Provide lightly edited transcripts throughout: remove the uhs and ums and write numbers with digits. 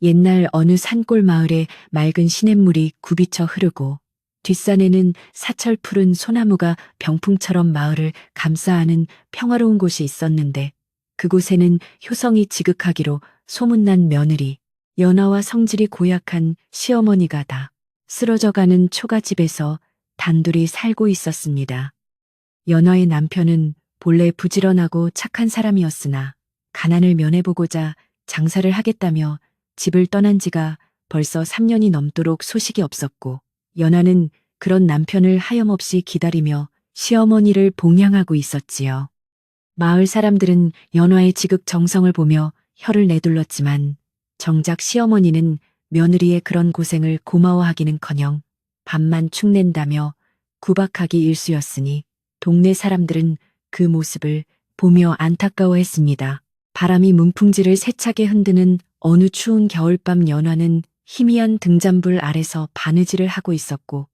옛날 어느 산골 마을에 맑은 시냇물이 굽이쳐 흐르고 뒷산에는 사철 푸른 소나무가 병풍처럼 마을을 감싸안은 평화로운 곳이 있었는데 그곳에는 효성이 지극하기로 소문난 며느리, 연하와 성질이 고약한 시어머니가 다 쓰러져가는 초가집에서 단둘이 살고 있었습니다. 연하의 남편은 본래 부지런하고 착한 사람이었으나 가난을 면해보고자 장사를 하겠다며 집을 떠난 지가 벌써 3년이 넘도록 소식이 없었고 연하는 그런 남편을 하염없이 기다리며 시어머니를 봉양하고 있었지요. 마을 사람들은 연화의 지극정성을 보며 혀를 내둘렀지만 정작 시어머니는 며느리의 그런 고생을 고마워하기는커녕 밥만 축낸다며 구박하기 일쑤였으니 동네 사람들은 그 모습을 보며 안타까워했습니다. 바람이 문풍지를 세차게 흔드는 어느 추운 겨울밤 연화는 희미한 등잔불 아래서 바느질을 하고 있었고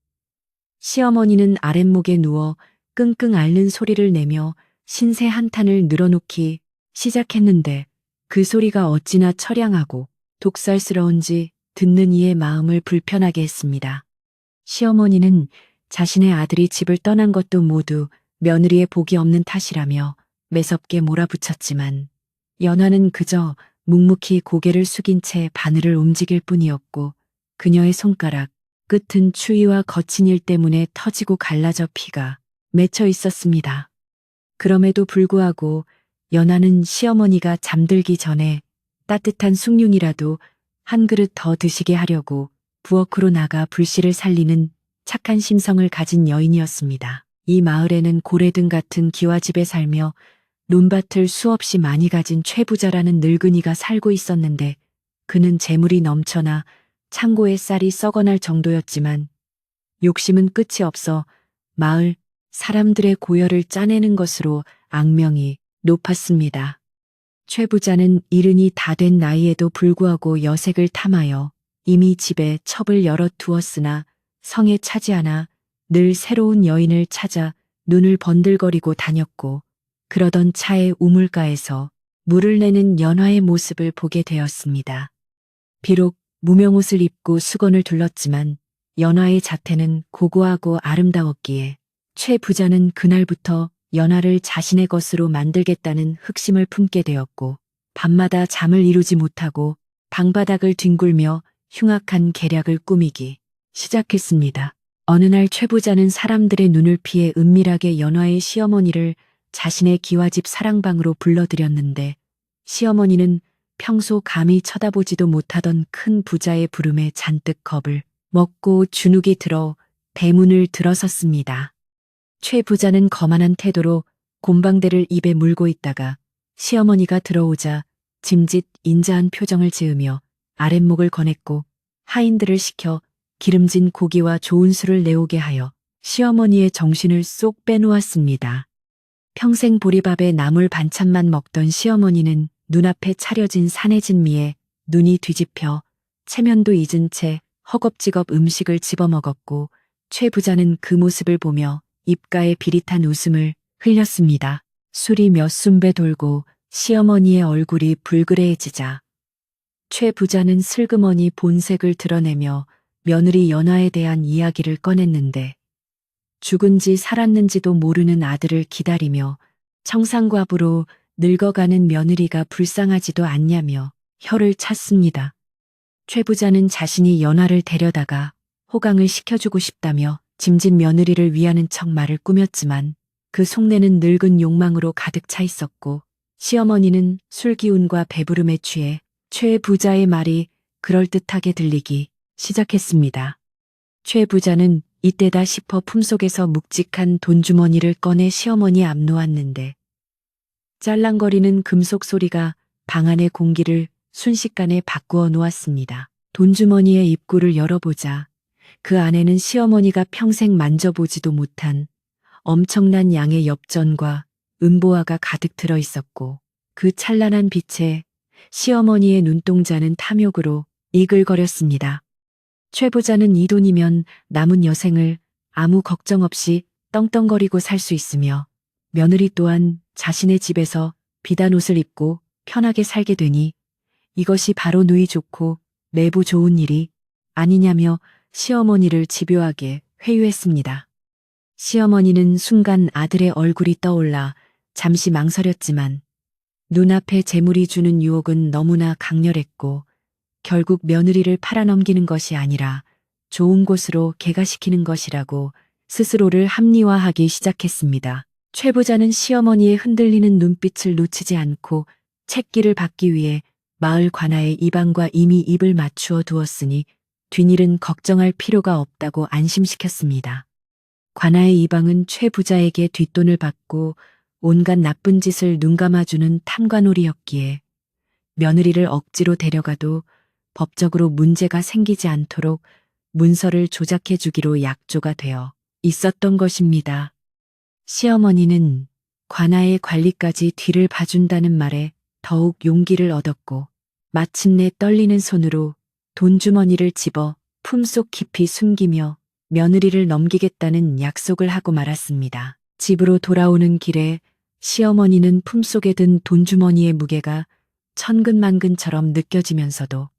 시어머니는 아랫목에 누워 끙끙 앓는 소리를 내며 신세 한탄을 늘어놓기 시작했는데 그 소리가 어찌나 처량하고 독살스러운지 듣는 이의 마음을 불편하게 했습니다. 시어머니는 자신의 아들이 집을 떠난 것도 모두 며느리의 복이 없는 탓이라며 매섭게 몰아붙였지만 연화는 그저 묵묵히 고개를 숙인 채 바늘을 움직일 뿐이었고 그녀의 손가락 끝은 추위와 거친 일 때문에 터지고 갈라져 피가 맺혀 있었습니다. 그럼에도 불구하고 연하는 시어머니가 잠들기 전에 따뜻한 숭늉이라도 한 그릇 더 드시게 하려고 부엌으로 나가 불씨를 살리는 착한 심성을 가진 여인이었습니다. 이 마을에는 고래등 같은 기와집에 살며 논밭을 수없이 많이 가진 최부자라는 늙은이가 살고 있었는데 그는 재물이 넘쳐나 창고에 쌀이 썩어날 정도였지만 욕심은 끝이 없어 마을 사람들의 고열을 짜내는 것으로 악명이 높았습니다. 최부자는 이른이 다 된 나이에도 불구하고 여색을 탐하여 이미 집에 첩을 열어두었으나 성에 차지 않아 늘 새로운 여인을 찾아 눈을 번들거리고 다녔고 그러던 차의 우물가에서 물을 내는 연화의 모습을 보게 되었습니다. 비록 무명옷을 입고 수건을 둘렀지만 연화의 자태는 고고하고 아름다웠기에 최 부자는 그날부터 연화를 자신의 것으로 만들겠다는 흑심을 품게 되었고 밤마다 잠을 이루지 못하고 방바닥을 뒹굴며 흉악한 계략을 꾸미기 시작했습니다. 어느 날 최 부자는 사람들의 눈을 피해 은밀하게 연화의 시어머니를 자신의 기와집 사랑방으로 불러들였는데 시어머니는 평소 감히 쳐다보지도 못하던 큰 부자의 부름에 잔뜩 겁을 먹고 주눅이 들어 대문을 들어섰습니다. 최 부자는 거만한 태도로 곰방대를 입에 물고 있다가 시어머니가 들어오자 짐짓 인자한 표정을 지으며 아랫목을 거냈고 하인들을 시켜 기름진 고기와 좋은 술을 내오게 하여 시어머니의 정신을 쏙 빼놓았습니다. 평생 보리밥에 나물 반찬만 먹던 시어머니는 눈앞에 차려진 산해진 미에 눈이 뒤집혀 체면도 잊은 채 허겁지겁 음식을 집어먹었고 최 부자는 그 모습을 보며 입가에 비릿한 웃음을 흘렸습니다. 술이 몇 순배 돌고 시어머니의 얼굴이 불그레해지자 최 부자는 슬그머니 본색을 드러내며 며느리 연화에 대한 이야기를 꺼냈는데 죽은지 살았는지도 모르는 아들을 기다리며 청산과부로 늙어가는 며느리가 불쌍하지도 않냐며 혀를 찼습니다. 최 부자는 자신이 연화를 데려다가 호강을 시켜주고 싶다며 짐진 며느리를 위하는 척 말을 꾸몄지만 그 속내는 늙은 욕망으로 가득 차 있었고 시어머니는 술기운과 배부름에 취해 최 부자의 말이 그럴듯하게 들리기 시작했습니다. 최 부자는 이때다 싶어 품속에서 묵직한 돈주머니를 꺼내 시어머니 앞 놓았는데 짤랑거리는 금속 소리가 방 안의 공기를 순식간에 바꾸어 놓았습니다. 돈주머니의 입구를 열어보자 그 안에는 시어머니가 평생 만져보지도 못한 엄청난 양의 엽전과 은보화가 가득 들어 있었고 그 찬란한 빛에 시어머니의 눈동자는 탐욕으로 이글거렸습니다. 최 부자는 이 돈이면 남은 여생을 아무 걱정 없이 떵떵거리고 살 수 있으며 며느리 또한 자신의 집에서 비단 옷을 입고 편하게 살게 되니 이것이 바로 누이 좋고 내부 좋은 일이 아니냐며 시어머니를 집요하게 회유했습니다. 시어머니는 순간 아들의 얼굴이 떠올라 잠시 망설였지만 눈앞에 재물이 주는 유혹은 너무나 강렬했고 결국 며느리를 팔아넘기는 것이 아니라 좋은 곳으로 개가시키는 것이라고 스스로를 합리화하기 시작했습니다. 최 부자는 시어머니의 흔들리는 눈빛을 놓치지 않고 책기를 받기 위해 마을 관아의 이방과 이미 입을 맞추어 두었으니 뒷일은 걱정할 필요가 없다고 안심시켰습니다. 관아의 이방은 최 부자에게 뒷돈을 받고 온갖 나쁜 짓을 눈감아주는 탐관오리였기에 며느리를 억지로 데려가도 법적으로 문제가 생기지 않도록 문서를 조작해 주기로 약조가 되어 있었던 것입니다. 시어머니는 관아의 관리까지 뒤를 봐준다는 말에 더욱 용기를 얻었고 마침내 떨리는 손으로 돈주머니를 집어 품속 깊이 숨기며 며느리를 넘기겠다는 약속을 하고 말았습니다. 집으로 돌아오는 길에 시어머니는 품속에 든 돈주머니의 무게가 천근만근처럼 느껴지면서도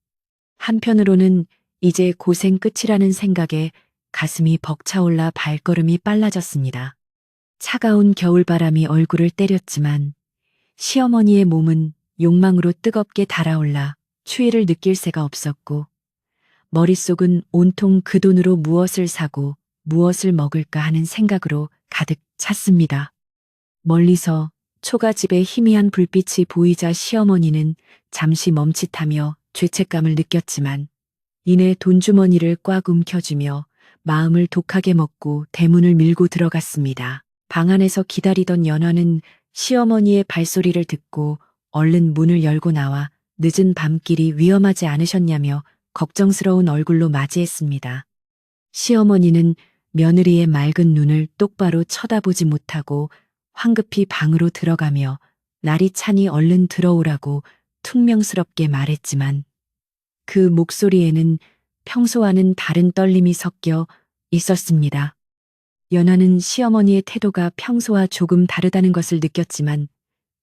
한편으로는 이제 고생 끝이라는 생각에 가슴이 벅차올라 발걸음이 빨라졌습니다. 차가운 겨울바람이 얼굴을 때렸지만 시어머니의 몸은 욕망으로 뜨겁게 달아올라 추위를 느낄 새가 없었고 머릿속은 온통 그 돈으로 무엇을 사고 무엇을 먹을까 하는 생각으로 가득 찼습니다. 멀리서 초가집의 희미한 불빛이 보이자 시어머니는 잠시 멈칫하며 죄책감을 느꼈지만 이내 돈주머니를 꽉 움켜쥐며 마음을 독하게 먹고 대문을 밀고 들어갔습니다. 방 안에서 기다리던 연화는 시어머니의 발소리를 듣고 얼른 문을 열고 나와 늦은 밤길이 위험하지 않으셨냐며 걱정스러운 얼굴로 맞이했습니다. 시어머니는 며느리의 맑은 눈을 똑바로 쳐다보지 못하고 황급히 방으로 들어가며 날이 차니 얼른 들어오라고 퉁명스럽게 말했지만 그 목소리에는 평소와는 다른 떨림이 섞여 있었습니다. 연화는 시어머니의 태도가 평소와 조금 다르다는 것을 느꼈지만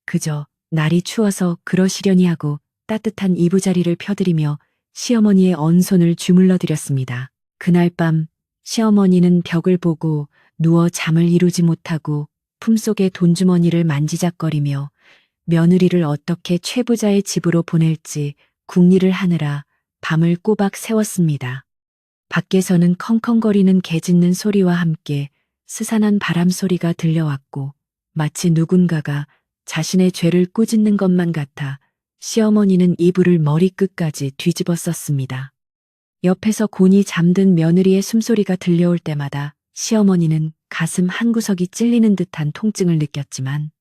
그저 날이 추워서 그러시려니 하고 따뜻한 이부자리를 펴드리며 시어머니의 언손을 주물러 드렸습니다. 그날 밤 시어머니는 벽을 보고 누워 잠을 이루지 못하고 품속의 돈주머니를 만지작거리며 며느리를 어떻게 최 부자의 집으로 보낼지 궁리를 하느라 밤을 꼬박 새웠습니다. 밖에서는 컹컹거리는 개 짖는 소리와 함께 스산한 바람 소리가 들려왔고 마치 누군가가 자신의 죄를 꾸짖는 것만 같아 시어머니는 이불을 머리끝까지 뒤집어 썼습니다. 옆에서 곤히 잠든 며느리의 숨소리가 들려올 때마다 시어머니는 가슴 한구석이 찔리는 듯한 통증을 느꼈지만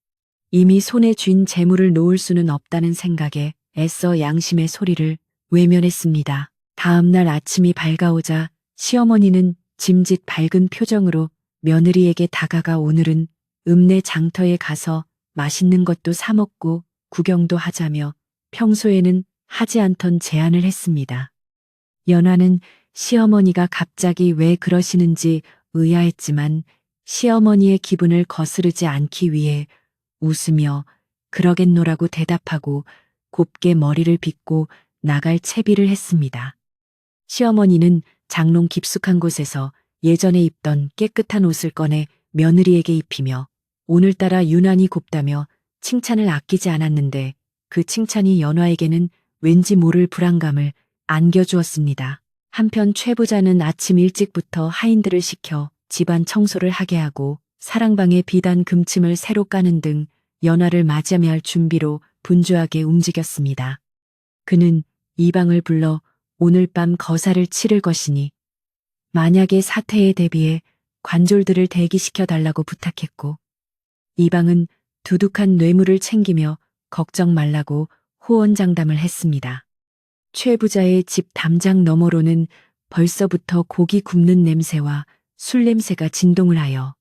이미 손에 쥔 재물을 놓을 수는 없다는 생각에 애써 양심의 소리를 외면했습니다. 다음 날 아침이 밝아오자 시어머니는 짐짓 밝은 표정으로 며느리에게 다가가 오늘은 읍내 장터에 가서 맛있는 것도 사 먹고 구경도 하자며 평소에는 하지 않던 제안을 했습니다. 연화는 시어머니가 갑자기 왜 그러시는지 의아했지만 시어머니의 기분을 거스르지 않기 위해 웃으며 그러겠노라고 대답하고 곱게 머리를 빗고 나갈 채비를 했습니다. 시어머니는 장롱 깊숙한 곳에서 예전에 입던 깨끗한 옷을 꺼내 며느리에게 입히며 오늘따라 유난히 곱다며 칭찬을 아끼지 않았는데 그 칭찬이 연화에게는 왠지 모를 불안감을 안겨주었습니다. 한편 최 부자는 아침 일찍부터 하인들을 시켜 집안 청소를 하게 하고 사랑방의 비단 금침을 새로 까는 등 연화를 맞이할 준비로 분주하게 움직였습니다. 그는 이방을 불러 오늘 밤 거사를 치를 것이니 만약의 사태에 대비해 관졸들을 대기시켜 달라고 부탁했고 이방은 두둑한 뇌물을 챙기며 걱정 말라고 호언장담을 했습니다. 최 부자의 집 담장 너머로는 벌써부터 고기 굽는 냄새와 술 냄새가 진동을 하여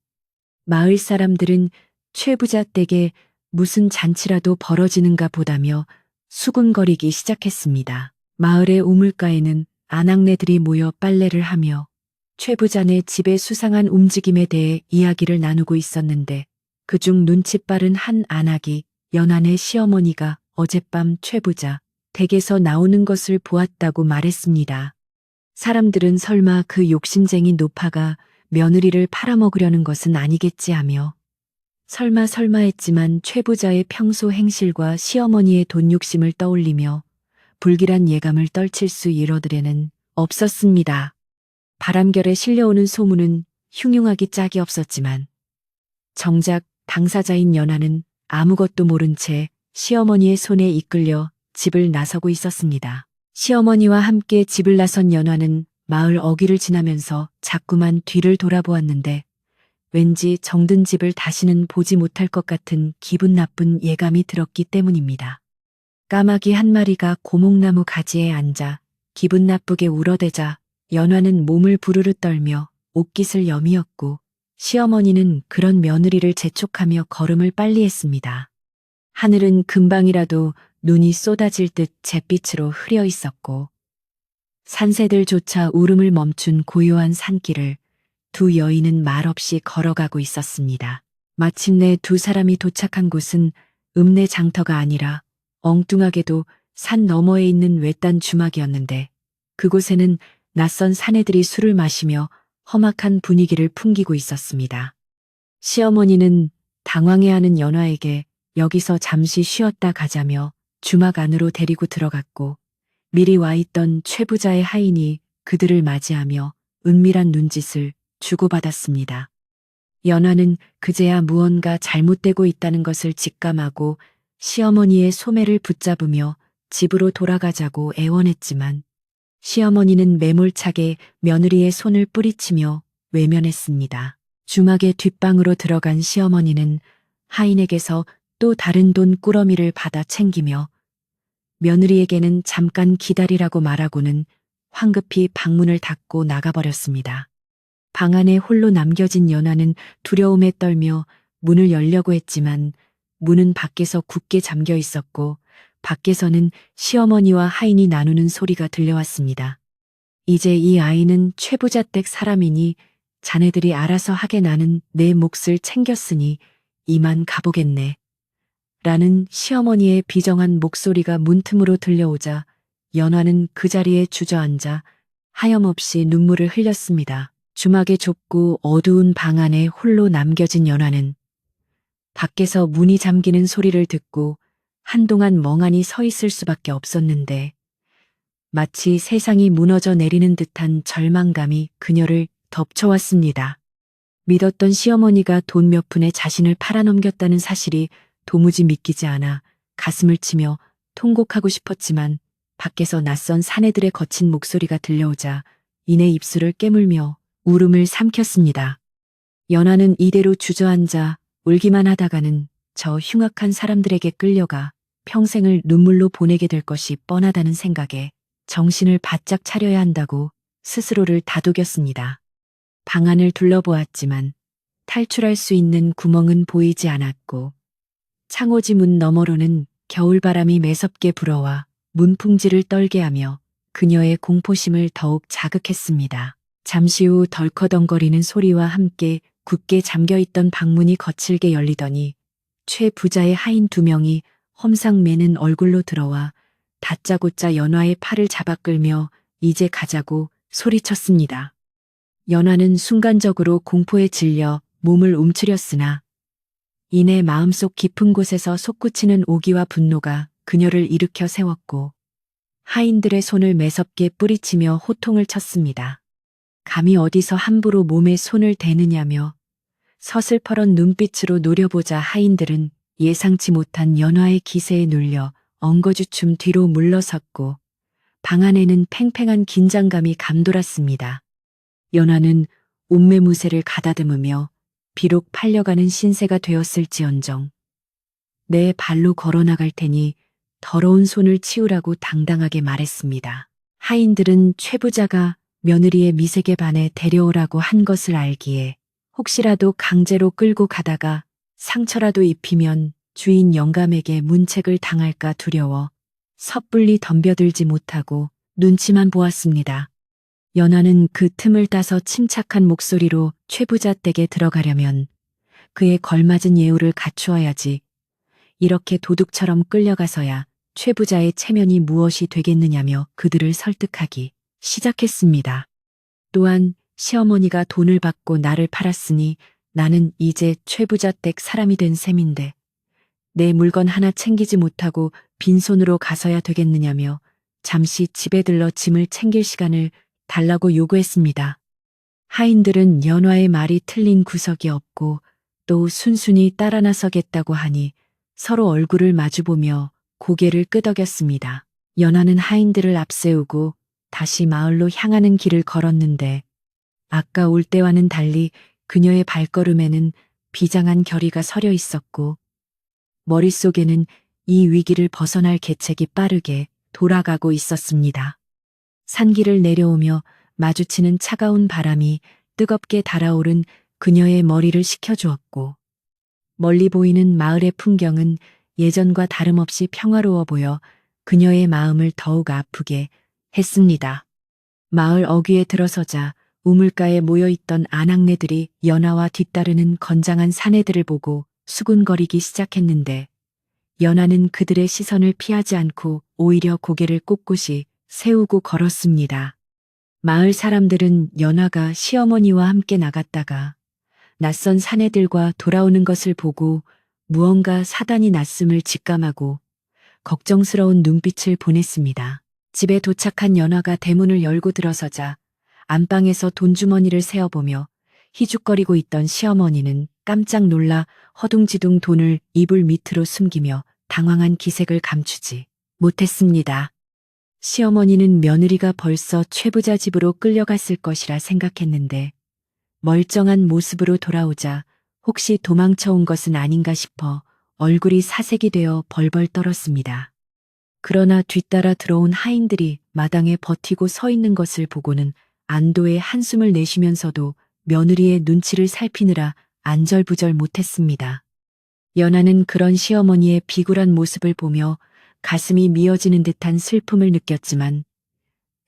마을 사람들은 최 부자 댁에 무슨 잔치라도 벌어지는가 보다며 수군거리기 시작했습니다. 마을의 우물가에는 아낙네들이 모여 빨래를 하며 최 부자네 집의 수상한 움직임에 대해 이야기를 나누고 있었는데 그중 눈치 빠른 한 아낙이 연한의 시어머니가 어젯밤 최 부자 댁에서 나오는 것을 보았다고 말했습니다. 사람들은 설마 그 욕심쟁이 노파가 며느리를 팔아먹으려는 것은 아니겠지 하며 설마 했지만 최 부자의 평소 행실과 시어머니의 돈 욕심을 떠올리며 불길한 예감을 떨칠 수 이러들에는 없었습니다. 바람결에 실려오는 소문은 흉흉하기 짝이 없었지만 정작 당사자인 연하는 아무것도 모른 채 시어머니의 손에 이끌려 집을 나서고 있었습니다. 시어머니와 함께 집을 나선 연하는 마을 어귀를 지나면서 자꾸만 뒤를 돌아보았는데 왠지 정든 집을 다시는 보지 못할 것 같은 기분 나쁜 예감이 들었기 때문입니다. 까마귀 한 마리가 고목나무 가지에 앉아 기분 나쁘게 울어대자 연화는 몸을 부르르 떨며 옷깃을 여미었고 시어머니는 그런 며느리를 재촉하며 걸음을 빨리 했습니다. 하늘은 금방이라도 눈이 쏟아질 듯 잿빛으로 흐려 있었고 산새들조차 울음을 멈춘 고요한 산길을 두 여인은 말없이 걸어가고 있었습니다. 마침내 두 사람이 도착한 곳은 읍내 장터가 아니라 엉뚱하게도 산 너머에 있는 외딴 주막이었는데 그곳에는 낯선 사내들이 술을 마시며 험악한 분위기를 풍기고 있었습니다. 시어머니는 당황해하는 연화에게 여기서 잠시 쉬었다 가자며 주막 안으로 데리고 들어갔고 미리 와 있던 최 부자의 하인이 그들을 맞이하며 은밀한 눈짓을 주고받았습니다. 연화는 그제야 무언가 잘못되고 있다는 것을 직감하고 시어머니의 소매를 붙잡으며 집으로 돌아가자고 애원했지만 시어머니는 매몰차게 며느리의 손을 뿌리치며 외면했습니다. 주막의 뒷방으로 들어간 시어머니는 하인에게서 또 다른 돈 꾸러미를 받아 챙기며 며느리에게는 잠깐 기다리라고 말하고는 황급히 방문을 닫고 나가버렸습니다. 방 안에 홀로 남겨진 연화는 두려움에 떨며 문을 열려고 했지만 문은 밖에서 굳게 잠겨 있었고 밖에서는 시어머니와 하인이 나누는 소리가 들려왔습니다. 이제 이 아이는 최 부자 댁 사람이니 자네들이 알아서 하게 나는 내 몫을 챙겼으니 이만 가보겠네. 라는 시어머니의 비정한 목소리가 문틈으로 들려오자 연화는 그 자리에 주저앉아 하염없이 눈물을 흘렸습니다. 주막의 좁고 어두운 방 안에 홀로 남겨진 연화는 밖에서 문이 잠기는 소리를 듣고 한동안 멍하니 서 있을 수밖에 없었는데 마치 세상이 무너져 내리는 듯한 절망감이 그녀를 덮쳐왔습니다. 믿었던 시어머니가 돈 몇 푼에 자신을 팔아넘겼다는 사실이 도무지 믿기지 않아 가슴을 치며 통곡하고 싶었지만 밖에서 낯선 사내들의 거친 목소리가 들려오자 이내 입술을 깨물며 울음을 삼켰습니다. 연화는 이대로 주저앉아 울기만 하다가는 저 흉악한 사람들에게 끌려가 평생을 눈물로 보내게 될 것이 뻔하다는 생각에 정신을 바짝 차려야 한다고 스스로를 다독였습니다. 방 안을 둘러보았지만 탈출할 수 있는 구멍은 보이지 않았고 창호지 문 너머로는 겨울바람이 매섭게 불어와 문풍지를 떨게 하며 그녀의 공포심을 더욱 자극했습니다. 잠시 후 덜커덩거리는 소리와 함께 굳게 잠겨있던 방문이 거칠게 열리더니 최 부자의 하인 두 명이 험상 매는 얼굴로 들어와 다짜고짜 연화의 팔을 잡아 끌며 이제 가자고 소리쳤습니다. 연화는 순간적으로 공포에 질려 몸을 움츠렸으나 이내 마음속 깊은 곳에서 솟구치는 오기와 분노가 그녀를 일으켜 세웠고 하인들의 손을 매섭게 뿌리치며 호통을 쳤습니다. 감히 어디서 함부로 몸에 손을 대느냐며 서슬퍼런 눈빛으로 노려보자 하인들은 예상치 못한 연화의 기세에 눌려 엉거주춤 뒤로 물러섰고 방 안에는 팽팽한 긴장감이 감돌았습니다. 연화는 옷매무새를 가다듬으며 비록 팔려가는 신세가 되었을지언정 내 발로 걸어나갈 테니 더러운 손을 치우라고 당당하게 말했습니다. 하인들은 최 부자가 며느리의 미색에 반해 데려오라고 한 것을 알기에 혹시라도 강제로 끌고 가다가 상처라도 입히면 주인 영감에게 문책을 당할까 두려워 섣불리 덤벼들지 못하고 눈치만 보았습니다. 연화는 그 틈을 따서 침착한 목소리로 최 부자 댁에 들어가려면 그에 걸맞은 예우를 갖추어야지 이렇게 도둑처럼 끌려가서야 최 부자의 체면이 무엇이 되겠느냐며 그들을 설득하기 시작했습니다. 또한 시어머니가 돈을 받고 나를 팔았으니 나는 이제 최 부자 댁 사람이 된 셈인데 내 물건 하나 챙기지 못하고 빈손으로 가서야 되겠느냐며 잠시 집에 들러 짐을 챙길 시간을 달라고 요구했습니다. 하인들은 연화의 말이 틀린 구석이 없고 또 순순히 따라 나서겠다고 하니 서로 얼굴을 마주보며 고개를 끄덕였습니다. 연화는 하인들을 앞세우고 다시 마을로 향하는 길을 걸었는데 아까 올 때와는 달리 그녀의 발걸음에는 비장한 결의가 서려 있었고 머릿속에는 이 위기를 벗어날 계책이 빠르게 돌아가고 있었습니다. 산길을 내려오며 마주치는 차가운 바람이 뜨겁게 달아오른 그녀의 머리를 식혀주었고 멀리 보이는 마을의 풍경은 예전과 다름없이 평화로워 보여 그녀의 마음을 더욱 아프게 했습니다. 마을 어귀에 들어서자 우물가에 모여있던 아낙네들이 연화와 뒤따르는 건장한 사내들을 보고 수군거리기 시작했는데 연화는 그들의 시선을 피하지 않고 오히려 고개를 꼿꼿이 세우고 걸었습니다. 마을 사람들은 연화가 시어머니와 함께 나갔다가 낯선 사내들과 돌아오는 것을 보고 무언가 사단이 났음을 직감하고 걱정스러운 눈빛을 보냈습니다. 집에 도착한 연화가 대문을 열고 들어서자 안방에서 돈주머니를 세어보며 희죽거리고 있던 시어머니는 깜짝 놀라 허둥지둥 돈을 이불 밑으로 숨기며 당황한 기색을 감추지 못했습니다. 시어머니는 며느리가 벌써 최 부자 집으로 끌려갔을 것이라 생각했는데 멀쩡한 모습으로 돌아오자 혹시 도망쳐 온 것은 아닌가 싶어 얼굴이 사색이 되어 벌벌 떨었습니다. 그러나 뒤따라 들어온 하인들이 마당에 버티고 서 있는 것을 보고는 안도의 한숨을 내쉬면서도 며느리의 눈치를 살피느라 안절부절 못했습니다. 연하는 그런 시어머니의 비굴한 모습을 보며 가슴이 미어지는 듯한 슬픔을 느꼈지만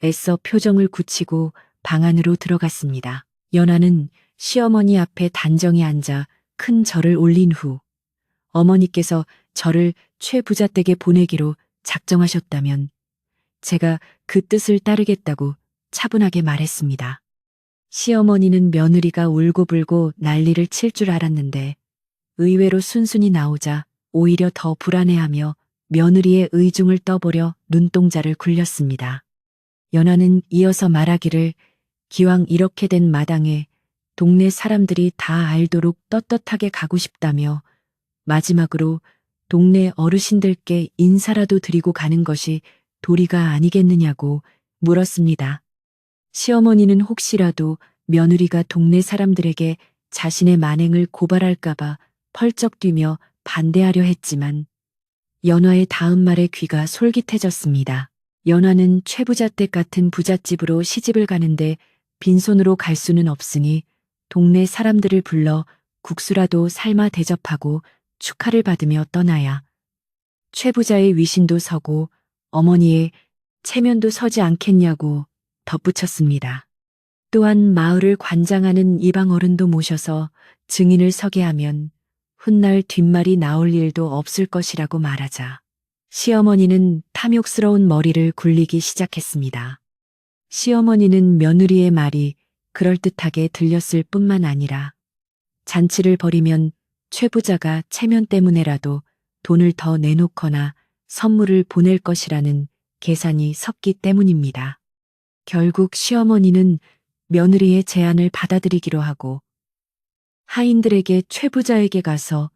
애써 표정을 굳히고 방 안으로 들어갔습니다. 연하는 시어머니 앞에 단정히 앉아 큰 절을 올린 후 어머니께서 저를 최 부자 댁에 보내기로 작정하셨다면 제가 그 뜻을 따르겠다고 차분하게 말했습니다. 시어머니는 며느리가 울고불고 난리를 칠 줄 알았는데 의외로 순순히 나오자 오히려 더 불안해하며 며느리의 의중을 떠보려 눈동자를 굴렸습니다. 연하는 이어서 말하기를 기왕 이렇게 된 마당에 동네 사람들이 다 알도록 떳떳하게 가고 싶다며 마지막으로 동네 어르신들께 인사라도 드리고 가는 것이 도리가 아니겠느냐고 물었습니다. 시어머니는 혹시라도 며느리가 동네 사람들에게 자신의 만행을 고발할까봐 펄쩍 뛰며 반대하려 했지만 연화의 다음 말에 귀가 솔깃해졌습니다. 연화는 최 부자 댁 같은 부잣집으로 시집을 가는데 빈손으로 갈 수는 없으니 동네 사람들을 불러 국수라도 삶아 대접하고 축하를 받으며 떠나야 최 부자의 위신도 서고 어머니의 체면도 서지 않겠냐고 덧붙였습니다. 또한 마을을 관장하는 이방 어른도 모셔서 증인을 서게 하면 훗날 뒷말이 나올 일도 없을 것이라고 말하자 시어머니는 탐욕스러운 머리를 굴리기 시작했습니다. 시어머니는 며느리의 말이 그럴듯하게 들렸을 뿐만 아니라 잔치를 벌이면 최 부자가 체면 때문에라도 돈을 더 내놓거나 선물을 보낼 것이라는 계산이 섰기 때문입니다. 결국 시어머니는 며느리의 제안을 받아들이기로 하고 하인들에게 최 부자에게 가서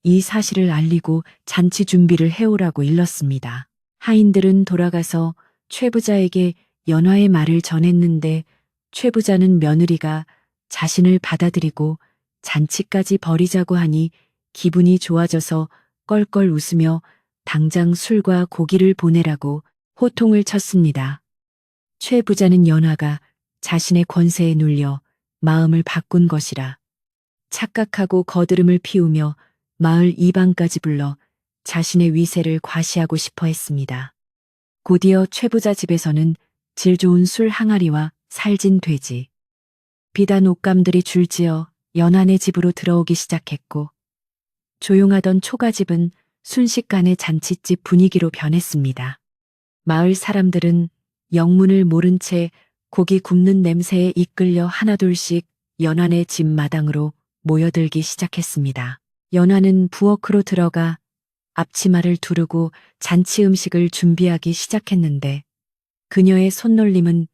이 사실을 알리고 잔치 준비를 해오라고 일렀습니다. 하인들은 돌아가서 최 부자에게 연화의 말을 전했는데 최 부자는 며느리가 자신을 받아들이고 잔치까지 벌이자고 하니 기분이 좋아져서 껄껄 웃으며 당장 술과 고기를 보내라고 호통을 쳤습니다. 최 부자는 연화가 자신의 권세에 눌려 마음을 바꾼 것이라 착각하고 거드름을 피우며 마을 이방까지 불러 자신의 위세를 과시하고 싶어 했습니다. 곧이어 최 부자 집에서는 질 좋은 술 항아리와 살진 돼지, 비단 옷감들이 줄지어 연한의 집으로 들어오기 시작했고 조용하던 초가집은 순식간에 잔칫집 분위기로 변했습니다. 마을 사람들은 영문을 모른 채 고기 굽는 냄새에 이끌려 하나둘씩 연안의 집 마당으로 모여들기 시작했습니다. 연안은 부엌으로 들어가 앞치마를 두르고 잔치 음식을 준비하기 시작했는데 그녀의 손놀림은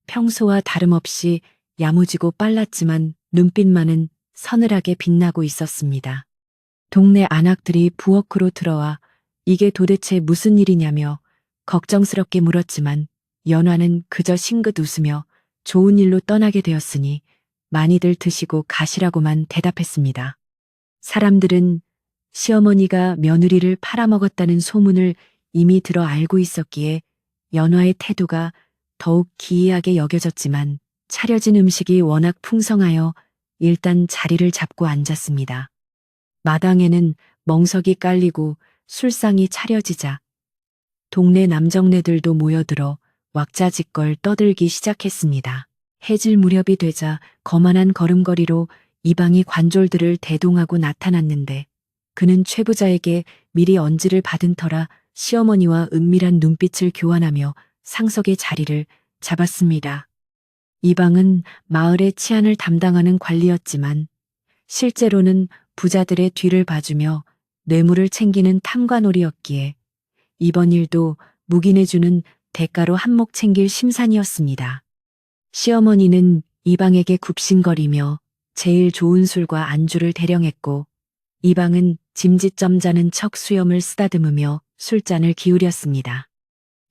평소와 다름없이 야무지고 빨랐지만 눈빛만은 서늘하게 빛나고 있었습니다. 동네 안악들이 부엌으로 들어와 이게 도대체 무슨 일이냐며 걱정스럽게 물었지만 연화는 그저 싱긋 웃으며 좋은 일로 떠나게 되었으니 많이들 드시고 가시라고만 대답했습니다. 사람들은 시어머니가 며느리를 팔아먹었다는 소문을 이미 들어 알고 있었기에 연화의 태도가 더욱 기이하게 여겨졌지만 차려진 음식이 워낙 풍성하여 일단 자리를 잡고 앉았습니다. 마당에는 멍석이 깔리고 술상이 차려지자 동네 남정네들도 모여들어 왁자지껄 떠들기 시작했습니다. 해질 무렵이 되자 거만한 걸음걸이로 이방이 관졸들을 대동하고 나타났는데 그는 최 부자에게 미리 언지를 받은 터라 시어머니와 은밀한 눈빛을 교환하며 상석의 자리를 잡았습니다. 이방은 마을의 치안을 담당하는 관리였지만 실제로는 부자들의 뒤를 봐주며 뇌물을 챙기는 탐관오리였기에 이번 일도 묵인해주는 대가로 한몫 챙길 심산이었습니다. 시어머니는 이방에게 굽신거리며 제일 좋은 술과 안주를 대령했고 이방은 짐짓점잖은 척 수염을 쓰다듬으며 술잔을 기울였습니다.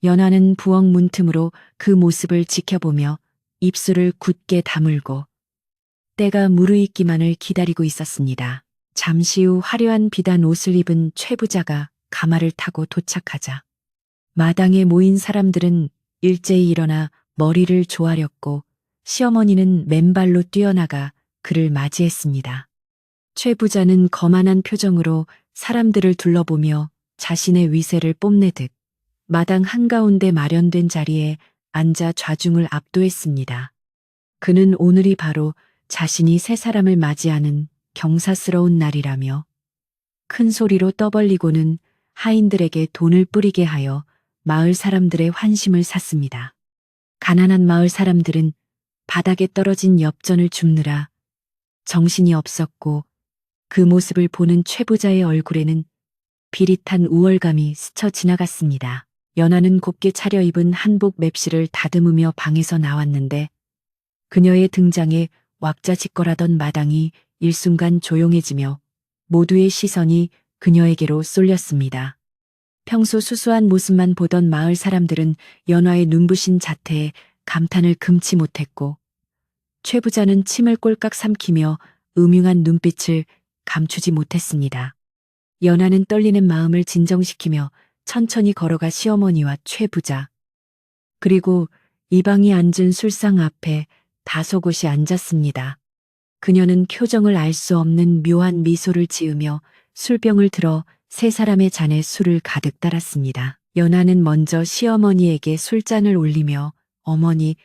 연화는 부엌 문틈으로 그 모습을 지켜보며 입술을 굳게 다물고 때가 무르익기만을 기다리고 있었습니다. 잠시 후 화려한 비단 옷을 입은 최 부자가 가마를 타고 도착하자 마당에 모인 사람들은 일제히 일어나 머리를 조아렸고 시어머니는 맨발로 뛰어나가 그를 맞이했습니다. 최 부자는 거만한 표정으로 사람들을 둘러보며 자신의 위세를 뽐내듯 마당 한가운데 마련된 자리에 앉아 좌중을 압도했습니다. 그는 오늘이 바로 자신이 새 사람을 맞이하는 경사스러운 날이라며 큰 소리로 떠벌리고는 하인들에게 돈을 뿌리게 하여 마을 사람들의 환심을 샀습니다. 가난한 마을 사람들은 바닥에 떨어진 엽전을 줍느라 정신이 없었고 그 모습을 보는 최 부자의 얼굴에는 비릿한 우월감이 스쳐 지나갔습니다. 연하는 곱게 차려입은 한복 맵시를 다듬으며 방에서 나왔는데 그녀의 등장에 왁자지껄하던 마당이 일순간 조용해지며 모두의 시선이 그녀에게로 쏠렸습니다. 평소 수수한 모습만 보던 마을 사람들은 연화의 눈부신 자태에 감탄을 금치 못했고 최 부자는 침을 꼴깍 삼키며 음흉한 눈빛을 감추지 못했습니다. 연화는 떨리는 마음을 진정시키며 천천히 걸어가 시어머니와 최 부자 그리고 이방이 앉은 술상 앞에 다소곳이 앉았습니다. 그녀는 표정을 알 수 없는 묘한 미소를 지으며 술병을 들어 세 사람의 잔에 술을 가득 따랐습니다. 연하는 먼저 시어머니에게 술잔을 올리며 어머니,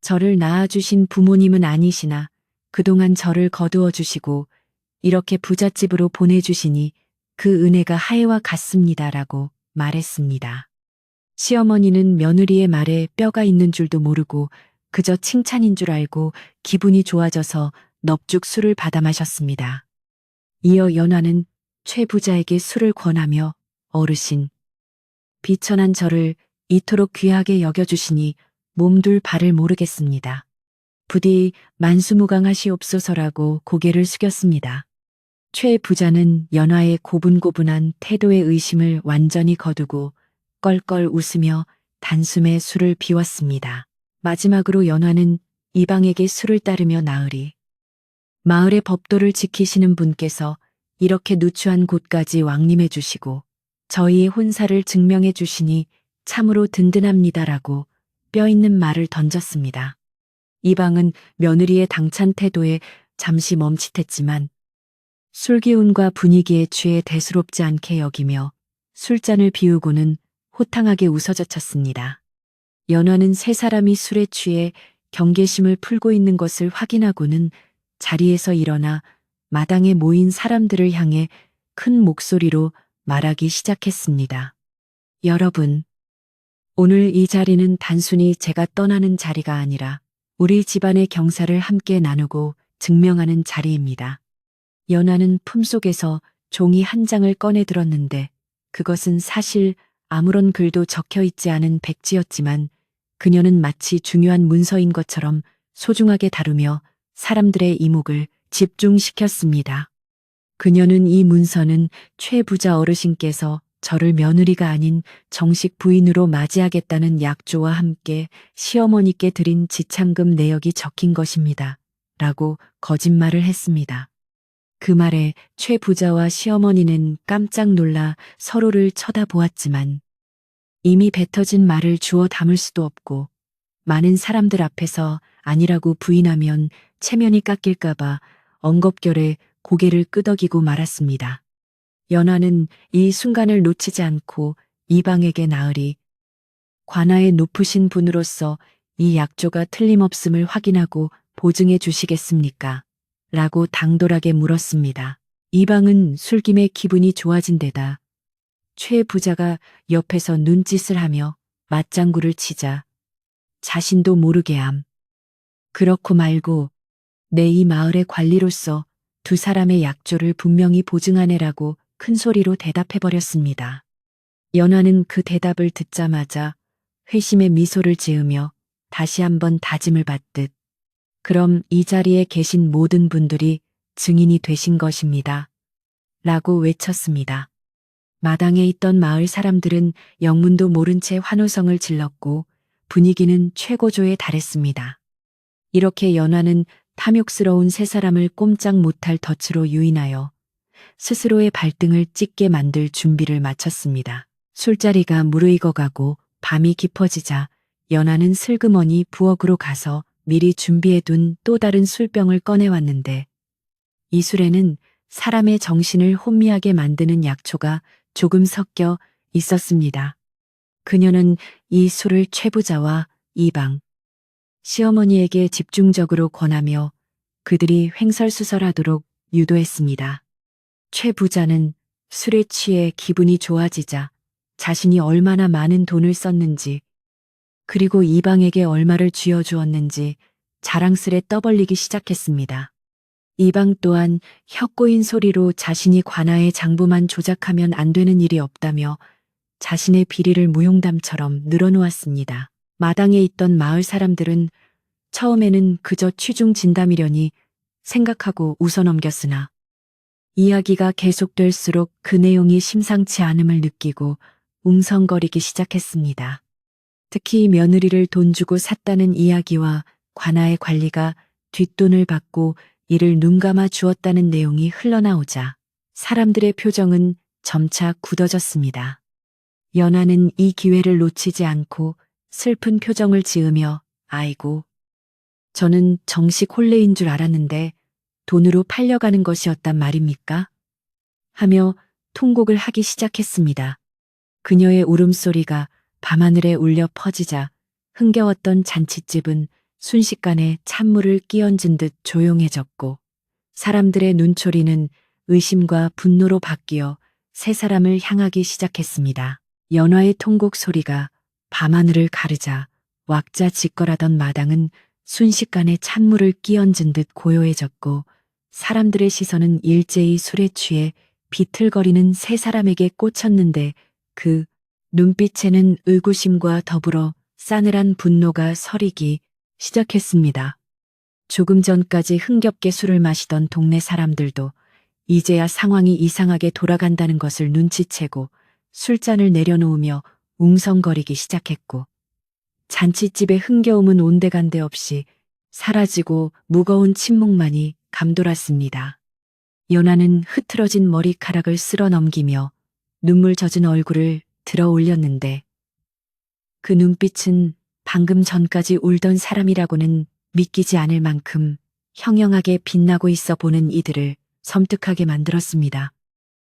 저를 낳아주신 부모님은 아니시나 그동안 저를 거두어 주시고 이렇게 부잣집으로 보내주시니 그 은혜가 하해와 같습니다라고 말했습니다. 시어머니는 며느리의 말에 뼈가 있는 줄도 모르고 그저 칭찬인 줄 알고 기분이 좋아져서 넙죽 술을 받아 마셨습니다. 이어 연화는 최 부자에게 술을 권하며 어르신, 비천한 저를 이토록 귀하게 여겨주시니 몸둘 바를 모르겠습니다. 부디 만수무강하시옵소서라고 고개를 숙였습니다. 최 부자는 연화의 고분고분한 태도의 의심을 완전히 거두고 껄껄 웃으며 단숨에 술을 비웠습니다. 마지막으로 연화는 이방에게 술을 따르며 나으리, 마을의 법도를 지키시는 분께서 이렇게 누추한 곳까지 왕림해 주시고 저희의 혼사를 증명해 주시니 참으로 든든합니다라고 뼈있는 말을 던졌습니다. 이방은 며느리의 당찬 태도에 잠시 멈칫했지만 술기운과 분위기에 취해 대수롭지 않게 여기며 술잔을 비우고는 호탕하게 웃어젖혔습니다. 연화는 세 사람이 술에 취해 경계심을 풀고 있는 것을 확인하고는 자리에서 일어나 마당에 모인 사람들을 향해 큰 목소리로 말하기 시작했습니다. 여러분, 오늘 이 자리는 단순히 제가 떠나는 자리가 아니라 우리 집안의 경사를 함께 나누고 증명하는 자리입니다. 연하는 품속에서 종이 한 장을 꺼내 들었는데 그것은 사실 아무런 글도 적혀 있지 않은 백지였지만 그녀는 마치 중요한 문서인 것처럼 소중하게 다루며 사람들의 이목을 집중시켰습니다. 그녀는 이 문서는 최 부자 어르신께서 저를 며느리가 아닌 정식 부인으로 맞이하겠다는 약조와 함께 시어머니께 드린 지참금 내역이 적힌 것입니다. 라고 거짓말을 했습니다. 그 말에 최 부자와 시어머니는 깜짝 놀라 서로를 쳐다보았지만 이미 뱉어진 말을 주워 담을 수도 없고 많은 사람들 앞에서 아니라고 부인하면 체면이 깎일까봐 엉겁결에 고개를 끄덕이고 말았습니다. 연화는 이 순간을 놓치지 않고 이방에게 나으리 관아의 높으신 분으로서 이 약조가 틀림없음을 확인하고 보증해 주시겠습니까? 라고 당돌하게 물었습니다. 이방은 술김에 기분이 좋아진 데다 최 부자가 옆에서 눈짓을 하며 맞장구를 치자 자신도 모르게 그렇고 말고 내 이 마을의 관리로서 두 사람의 약조를 분명히 보증하네라고 큰 소리로 대답해버렸습니다. 연화는 그 대답을 듣자마자 회심의 미소를 지으며 다시 한번 다짐을 받듯 그럼 이 자리에 계신 모든 분들이 증인이 되신 것입니다. 라고 외쳤습니다. 마당에 있던 마을 사람들은 영문도 모른 채 환호성을 질렀고 분위기는 최고조에 달했습니다. 이렇게 연화는 탐욕스러운 세 사람을 꼼짝 못할 덫으로 유인하여 스스로의 발등을 찢게 만들 준비를 마쳤습니다. 술자리가 무르익어가고 밤이 깊어지자 연화는 슬그머니 부엌으로 가서 미리 준비해둔 또 다른 술병을 꺼내왔는데 이 술에는 사람의 정신을 혼미하게 만드는 약초가 조금 섞여 있었습니다. 그녀는 이 술을 최 부자와 이방, 시어머니에게 집중적으로 권하며 그들이 횡설수설하도록 유도했습니다. 최 부자는 술에 취해 기분이 좋아지자 자신이 얼마나 많은 돈을 썼는지 그리고 이방에게 얼마를 쥐어주었는지 자랑스레 떠벌리기 시작했습니다. 이방 또한 혀꼬인 소리로 자신이 관아의 장부만 조작하면 안 되는 일이 없다며 자신의 비리를 무용담처럼 늘어놓았습니다. 마당에 있던 마을 사람들은 처음에는 그저 취중 진담이려니 생각하고 웃어넘겼으나 이야기가 계속될수록 그 내용이 심상치 않음을 느끼고 웅성거리기 시작했습니다. 특히 며느리를 돈 주고 샀다는 이야기와 관아의 관리가 뒷돈을 받고 이를 눈감아 주었다는 내용이 흘러나오자 사람들의 표정은 점차 굳어졌습니다. 연하는 이 기회를 놓치지 않고 슬픈 표정을 지으며 아이고, 저는 정식 혼례인 줄 알았는데 돈으로 팔려가는 것이었단 말입니까? 하며 통곡을 하기 시작했습니다. 그녀의 울음소리가 밤하늘에 울려 퍼지자 흥겨웠던 잔칫집은 순식간에 찬물을 끼얹은 듯 조용해졌고 사람들의 눈초리는 의심과 분노로 바뀌어 세 사람을 향하기 시작했습니다. 연화의 통곡 소리가 밤하늘을 가르자 왁자지껄하던 마당은 순식간에 찬물을 끼얹은 듯 고요해졌고 사람들의 시선은 일제히 술에 취해 비틀거리는 세 사람에게 꽂혔는데 그 눈빛에는 의구심과 더불어 싸늘한 분노가 서리기 시작했습니다. 조금 전까지 흥겹게 술을 마시던 동네 사람들도 이제야 상황이 이상하게 돌아간다는 것을 눈치채고 술잔을 내려놓으며 웅성거리기 시작했고 잔치집의 흥겨움은 온데간데 없이 사라지고 무거운 침묵만이 감돌았습니다. 연하는 흐트러진 머리카락을 쓸어 넘기며 눈물 젖은 얼굴을 들어 올렸는데 그 눈빛은 방금 전까지 울던 사람이라고는 믿기지 않을 만큼 형형하게 빛나고 있어 보는 이들을 섬뜩하게 만들었습니다.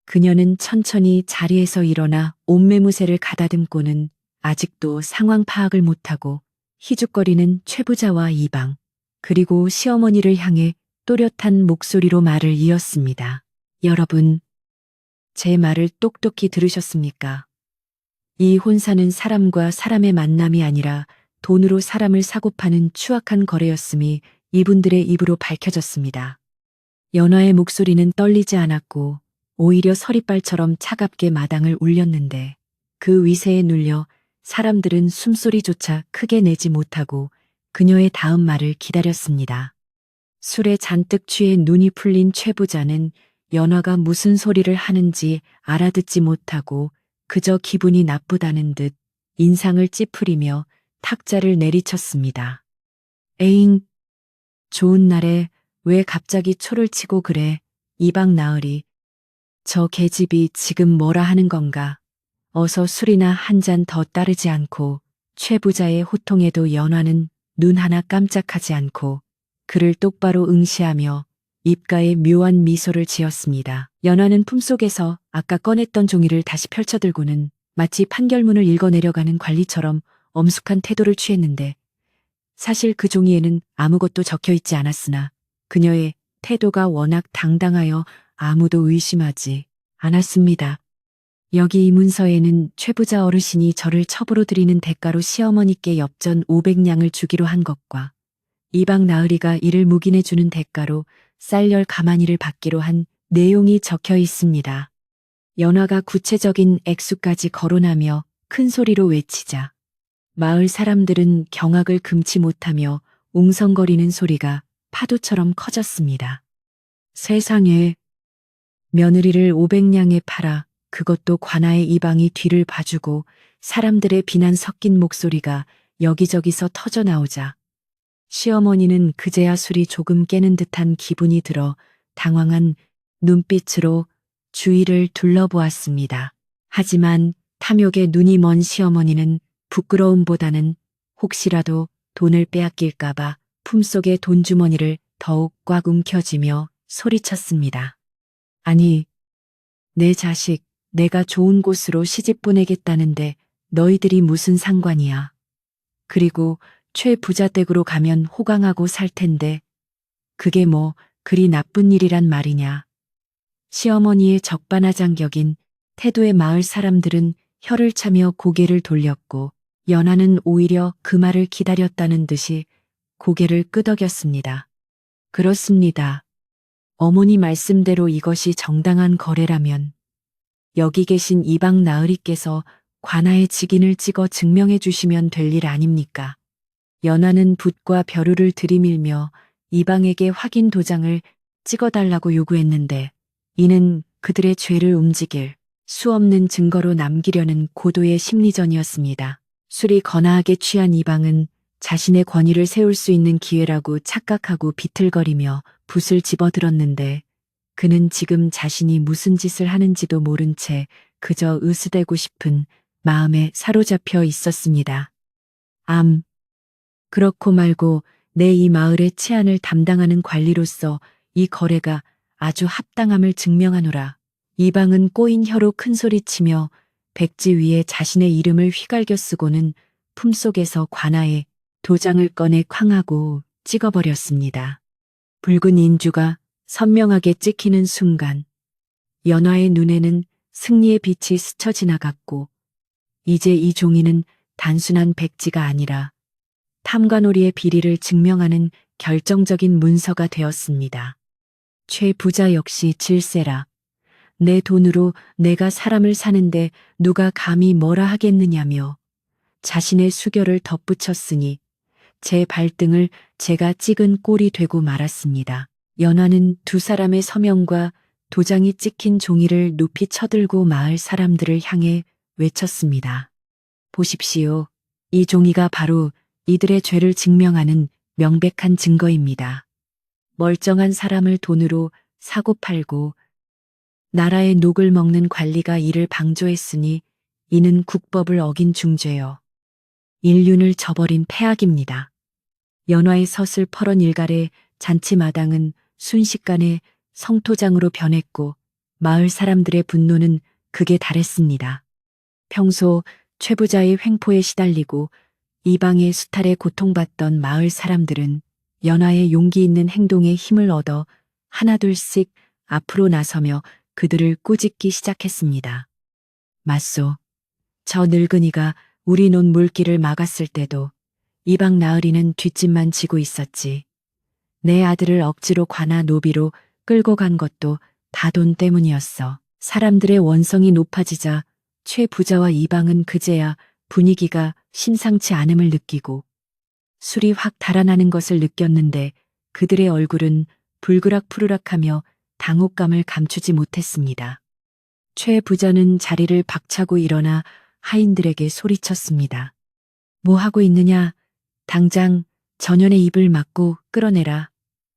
그녀는 천천히 자리에서 일어나 옷매무새를 가다듬고는 아직도 상황 파악을 못하고 희죽거리는 최 부자와 이방 그리고 시어머니를 향해 또렷한 목소리로 말을 이었습니다. 여러분, 제 말을 똑똑히 들으셨습니까? 이 혼사는 사람과 사람의 만남이 아니라 돈으로 사람을 사고 파는 추악한 거래였음이 이분들의 입으로 밝혀졌습니다. 연화의 목소리는 떨리지 않았고 오히려 서리빨처럼 차갑게 마당을 울렸는데 그 위세에 눌려 사람들은 숨소리조차 크게 내지 못하고 그녀의 다음 말을 기다렸습니다. 술에 잔뜩 취해 눈이 풀린 최 부자는 연화가 무슨 소리를 하는지 알아듣지 못하고 그저 기분이 나쁘다는 듯 인상을 찌푸리며 탁자를 내리쳤습니다. 에잉, 좋은 날에 왜 갑자기 초를 치고 그래, 이방 나으리. 저 계집이 지금 뭐라 하는 건가. 어서 술이나 한 잔 더 따르지 않고 최 부자의 호통에도 연화는 눈 하나 깜짝하지 않고 그를 똑바로 응시하며 입가에 묘한 미소를 지었습니다. 연화는 품속에서 아까 꺼냈던 종이를 다시 펼쳐들고는 마치 판결문을 읽어내려가는 관리처럼 엄숙한 태도를 취했는데 사실 그 종이에는 아무것도 적혀 있지 않았으나 그녀의 태도가 워낙 당당하여 아무도 의심하지 않았습니다. 여기 이 문서에는 최 부자 어르신이 저를 첩으로 드리는 대가로 시어머니께 엽전 500냥을 주기로 한 것과 이방 나으리가 이를 묵인해 주는 대가로 쌀열 가마니를 받기로 한 내용이 적혀 있습니다. 연화가 구체적인 액수까지 거론하며 큰 소리로 외치자 마을 사람들은 경악을 금치 못하며 웅성거리는 소리가 파도처럼 커졌습니다. 세상에, 며느리를 500냥에 팔아 그것도 관아의 이방이 뒤를 봐주고 사람들의 비난 섞인 목소리가 여기저기서 터져 나오자 시어머니는 그제야 술이 조금 깨는 듯한 기분이 들어 당황한 눈빛으로 주위를 둘러보았습니다. 하지만 탐욕에 눈이 먼 시어머니는 부끄러움보다는 혹시라도 돈을 빼앗길까봐 품속의 돈주머니를 더욱 꽉 움켜쥐며 소리쳤습니다. 아니, 내 자식, 내가 좋은 곳으로 시집 보내겠다는데 너희들이 무슨 상관이야. 그리고 최 부자 댁으로 가면 호강하고 살 텐데 그게 뭐 그리 나쁜 일이란 말이냐. 시어머니의 적반하장격인 태도의 마을 사람들은 혀를 차며 고개를 돌렸고 연하는 오히려 그 말을 기다렸다는 듯이 고개를 끄덕였습니다. 그렇습니다. 어머니 말씀대로 이것이 정당한 거래라면 여기 계신 이방 나으리께서 관아의 직인을 찍어 증명해 주시면 될 일 아닙니까? 연하는 붓과 벼루를 들이밀며 이방에게 확인 도장을 찍어달라고 요구했는데 이는 그들의 죄를 움직일 수 없는 증거로 남기려는 고도의 심리전이었습니다. 술이 거나하게 취한 이방은 자신의 권위를 세울 수 있는 기회라고 착각하고 비틀거리며 붓을 집어들었는데 그는 지금 자신이 무슨 짓을 하는지도 모른 채 그저 으스대고 싶은 마음에 사로잡혀 있었습니다. 그렇고 말고 내 이 마을의 치안을 담당하는 관리로서 이 거래가 아주 합당함을 증명하노라. 이방은 꼬인 혀로 큰소리치며 백지 위에 자신의 이름을 휘갈겨 쓰고는 품속에서 관아에 도장을 꺼내 쾅하고 찍어버렸습니다. 붉은 인주가 선명하게 찍히는 순간 연화의 눈에는 승리의 빛이 스쳐 지나갔고 이제 이 종이는 단순한 백지가 아니라 탐관오리의 비리를 증명하는 결정적인 문서가 되었습니다. 최 부자 역시 질세라. 내 돈으로 내가 사람을 사는데 누가 감히 뭐라 하겠느냐며 자신의 수결을 덧붙였으니 제 발등을 제가 찍은 꼴이 되고 말았습니다. 연화는 두 사람의 서명과 도장이 찍힌 종이를 높이 쳐들고 마을 사람들을 향해 외쳤습니다. 보십시오. 이 종이가 바로 이들의 죄를 증명하는 명백한 증거입니다. 멀쩡한 사람을 돈으로 사고 팔고 나라의 녹을 먹는 관리가 이를 방조했으니 이는 국법을 어긴 중죄여 인륜을 저버린 폐악입니다. 연화의 섯을 펄은 일갈의 잔치마당은 순식간에 성토장으로 변했고 마을 사람들의 분노는 극에 달했습니다. 평소 최 부자의 횡포에 시달리고 이방의 수탈에 고통받던 마을 사람들은 연화의 용기 있는 행동에 힘을 얻어 하나둘씩 앞으로 나서며 그들을 꾸짖기 시작했습니다. 맞소. 저 늙은이가 우리 논 물길을 막았을 때도 이방 나으리는 뒷짐만 지고 있었지. 내 아들을 억지로 관아 노비로 끌고 간 것도 다 돈 때문이었어. 사람들의 원성이 높아지자 최 부자와 이방은 그제야 분위기가 심상치 않음을 느끼고 술이 확 달아나는 것을 느꼈는데 그들의 얼굴은 불그락푸르락하며 당혹감을 감추지 못했습니다. 최 부자는 자리를 박차고 일어나 하인들에게 소리쳤습니다. 뭐 하고 있느냐? 당장 전연의 입을 막고 끌어내라.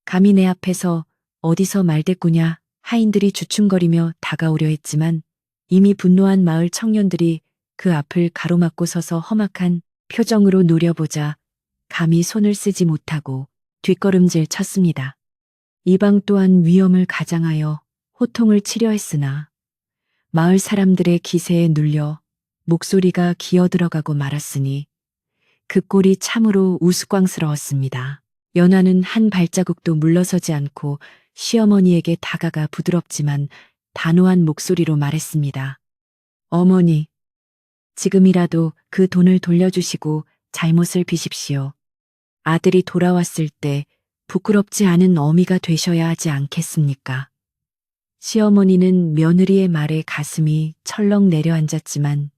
감히 내 앞에서 어디서 말대꾸냐? 하인들이 주춤거리며 다가오려 했지만 이미 분노한 마을 청년들이 그 앞을 가로막고 서서 험악한 표정으로 노려보자 감히 손을 쓰지 못하고 뒷걸음질 쳤습니다. 이방 또한 위험을 가장하여 호통을 치려 했으나 마을 사람들의 기세에 눌려 목소리가 기어들어가고 말았으니 그 꼴이 참으로 우스꽝스러웠습니다. 연하는 한 발자국도 물러서지 않고 시어머니에게 다가가 부드럽지만 단호한 목소리로 말했습니다. 어머니, 지금이라도 그 돈을 돌려주시고 잘못을 비십시오. 아들이 돌아왔을 때 부끄럽지 않은 어미가 되셔야 하지 않겠습니까? 시어머니는 며느리의 말에 가슴이 철렁 내려앉았지만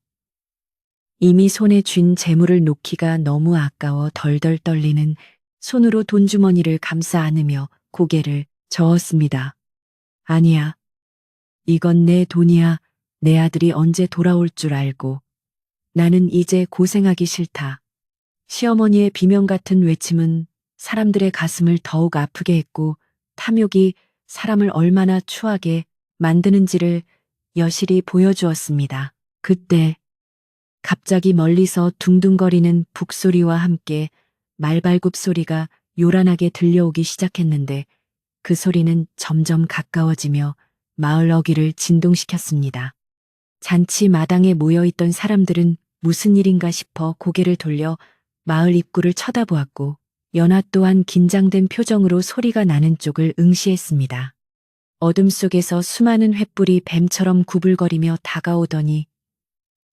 이미 손에 쥔 재물을 놓기가 너무 아까워 덜덜 떨리는 손으로 돈주머니를 감싸 안으며 고개를 저었습니다. 아니야. 이건 내 돈이야. 내 아들이 언제 돌아올 줄 알고. 나는 이제 고생하기 싫다. 시어머니의 비명 같은 외침은 사람들의 가슴을 더욱 아프게 했고 탐욕이 사람을 얼마나 추하게 만드는지를 여실히 보여주었습니다. 그때 갑자기 멀리서 둥둥거리는 북소리와 함께 말발굽 소리가 요란하게 들려오기 시작했는데 그 소리는 점점 가까워지며 마을 어귀를 진동시켰습니다. 잔치 마당에 모여있던 사람들은 무슨 일인가 싶어 고개를 돌려 마을 입구를 쳐다보았고 연하 또한 긴장된 표정으로 소리가 나는 쪽을 응시했습니다. 어둠 속에서 수많은 횃불이 뱀처럼 구불거리며 다가오더니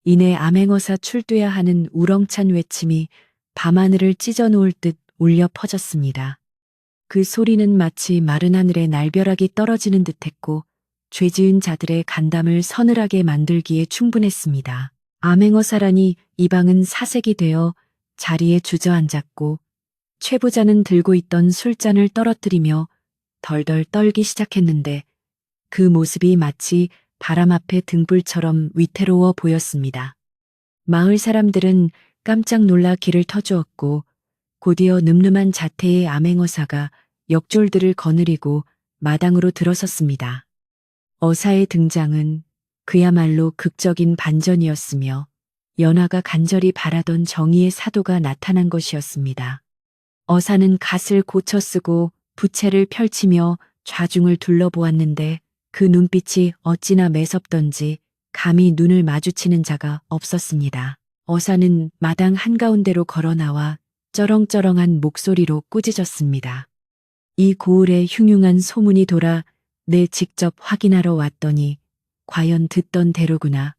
이내 암행어사 출두야 하는 우렁찬 외침이 밤하늘을 찢어놓을 듯 울려 퍼졌습니다. 그 소리는 마치 마른 하늘에 날벼락이 떨어지는 듯했고 죄지은 자들의 간담을 서늘하게 만들기에 충분했습니다. 암행어사라니 이방은 사색이 되어 자리에 주저앉았고 최 부자는 들고 있던 술잔을 떨어뜨리며 덜덜 떨기 시작했는데 그 모습이 마치 바람 앞의 등불처럼 위태로워 보였습니다. 마을 사람들은 깜짝 놀라 귀를 터주었고 곧이어 늠름한 자태의 암행어사가 역졸들을 거느리고 마당으로 들어섰습니다. 어사의 등장은 그야말로 극적인 반전이었으며 연하가 간절히 바라던 정의의 사도가 나타난 것이었습니다. 어사는 갓을 고쳐 쓰고 부채를 펼치며 좌중을 둘러보았는데 그 눈빛이 어찌나 매섭던지 감히 눈을 마주치는 자가 없었습니다. 어사는 마당 한가운데로 걸어 나와 쩌렁쩌렁한 목소리로 꾸짖었습니다. 이 고을에 흉흉한 소문이 돌아 내 직접 확인하러 왔더니 과연 듣던 대로구나.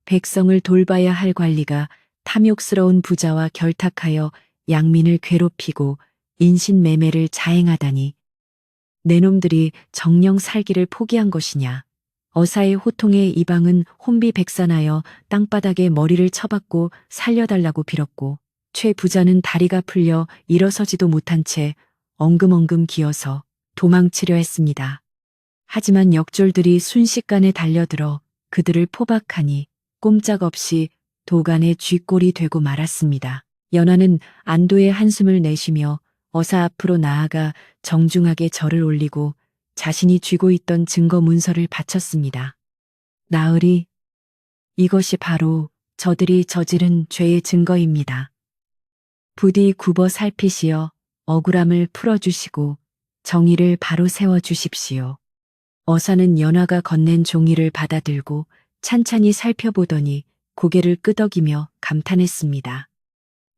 백성을 돌봐야 할 관리가 탐욕스러운 부자와 결탁하여 양민을 괴롭히고 인신매매를 자행하다니. 내 놈들이 정령 살기를 포기한 것이냐. 어사의 호통에 이방은 혼비백산하여 땅바닥에 머리를 쳐박고 살려달라고 빌었고 최 부자는 다리가 풀려 일어서지도 못한 채 엉금엉금 기어서 도망치려 했습니다. 하지만 역졸들이 순식간에 달려들어 그들을 포박하니 꼼짝없이 도간의 쥐꼴이 되고 말았습니다. 연하는 안도의 한숨을 내쉬며 어사 앞으로 나아가 정중하게 절을 올리고 자신이 쥐고 있던 증거 문서를 바쳤습니다. 나으리, 이것이 바로 저들이 저지른 죄의 증거입니다. 부디 굽어 살피시어 억울함을 풀어주시고 정의를 바로 세워주십시오. 어사는 연하가 건넨 종이를 받아들고 찬찬히 살펴보더니 고개를 끄덕이며 감탄했습니다.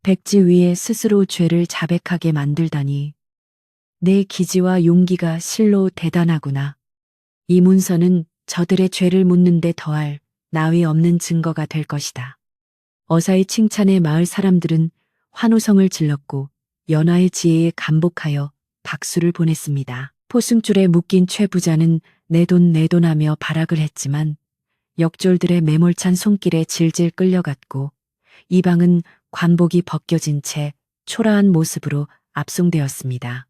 백지 위에 스스로 죄를 자백하게 만들다니 내 기지와 용기가 실로 대단하구나. 이 문서는 저들의 죄를 묻는 데 더할 나위 없는 증거가 될 것이다. 어사의 칭찬에 마을 사람들은 환호성을 질렀고 연화의 지혜에 감복하여 박수를 보냈습니다. 포승줄에 묶인 최 부자는 내 돈 내 돈 하며 발악을 했지만 역졸들의 매몰찬 손길에 질질 끌려갔고 이방은 관복이 벗겨진 채 초라한 모습으로 압송되었습니다.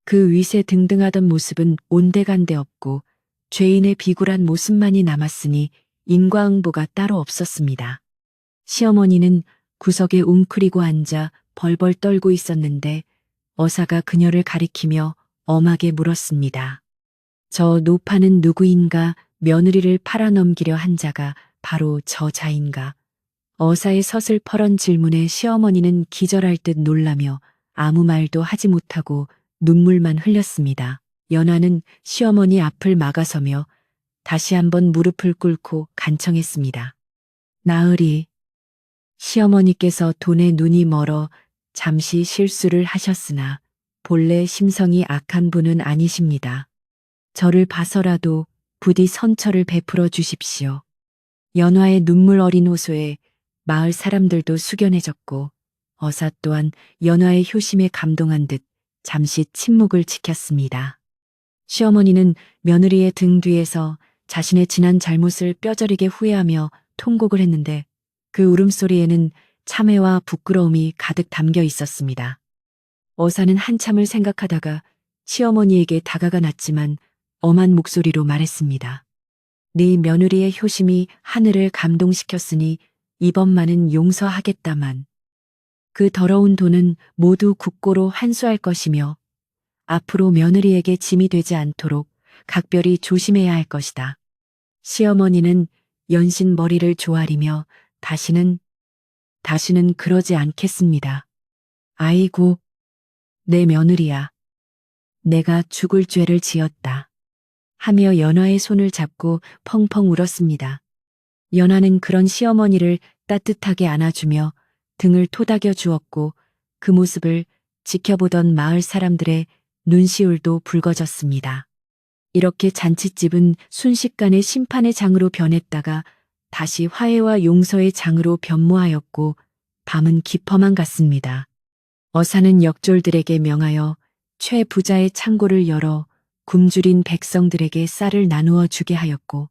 그 위세 등등하던 모습은 온데간데 없고 죄인의 비굴한 모습만이 남았으니 인과응보가 따로 없었습니다. 시어머니는 구석에 웅크리고 앉아 벌벌 떨고 있었는데 어사가 그녀를 가리키며 엄하게 물었습니다. 저 노파는 누구인가? 며느리를 팔아넘기려 한 자가 바로 저 자인가? 어사의 서슬퍼런 질문에 시어머니는 기절할 듯 놀라며 아무 말도 하지 못하고 눈물만 흘렸습니다. 연화는 시어머니 앞을 막아서며 다시 한번 무릎을 꿇고 간청했습니다. 나으리, 시어머니께서 돈에 눈이 멀어 잠시 실수를 하셨으나 본래 심성이 악한 분은 아니십니다. 저를 봐서라도 부디 선처를 베풀어 주십시오. 연화의 눈물 어린 호소에 마을 사람들도 숙연해졌고 어사 또한 연화의 효심에 감동한 듯 잠시 침묵을 지켰습니다. 시어머니는 며느리의 등 뒤에서 자신의 지난 잘못을 뼈저리게 후회하며 통곡을 했는데 그 울음소리에는 참회와 부끄러움이 가득 담겨 있었습니다. 어사는 한참을 생각하다가 시어머니에게 다가가 났지만 엄한 목소리로 말했습니다. 네 며느리의 효심이 하늘을 감동시켰으니 이번만은 용서하겠다만 그 더러운 돈은 모두 국고로 환수할 것이며 앞으로 며느리에게 짐이 되지 않도록 각별히 조심해야 할 것이다. 시어머니는 연신 머리를 조아리며 다시는 그러지 않겠습니다. 아이고, 내 며느리야. 내가 죽을 죄를 지었다. 하며 연화의 손을 잡고 펑펑 울었습니다. 연화는 그런 시어머니를 따뜻하게 안아주며 등을 토닥여 주었고 그 모습을 지켜보던 마을 사람들의 눈시울도 붉어졌습니다. 이렇게 잔칫집은 순식간에 심판의 장으로 변했다가 다시 화해와 용서의 장으로 변모하였고 밤은 깊어만 갔습니다. 어사는 역졸들에게 명하여 최 부자의 창고를 열어 굶주린 백성들에게 쌀을 나누어 주게 하였고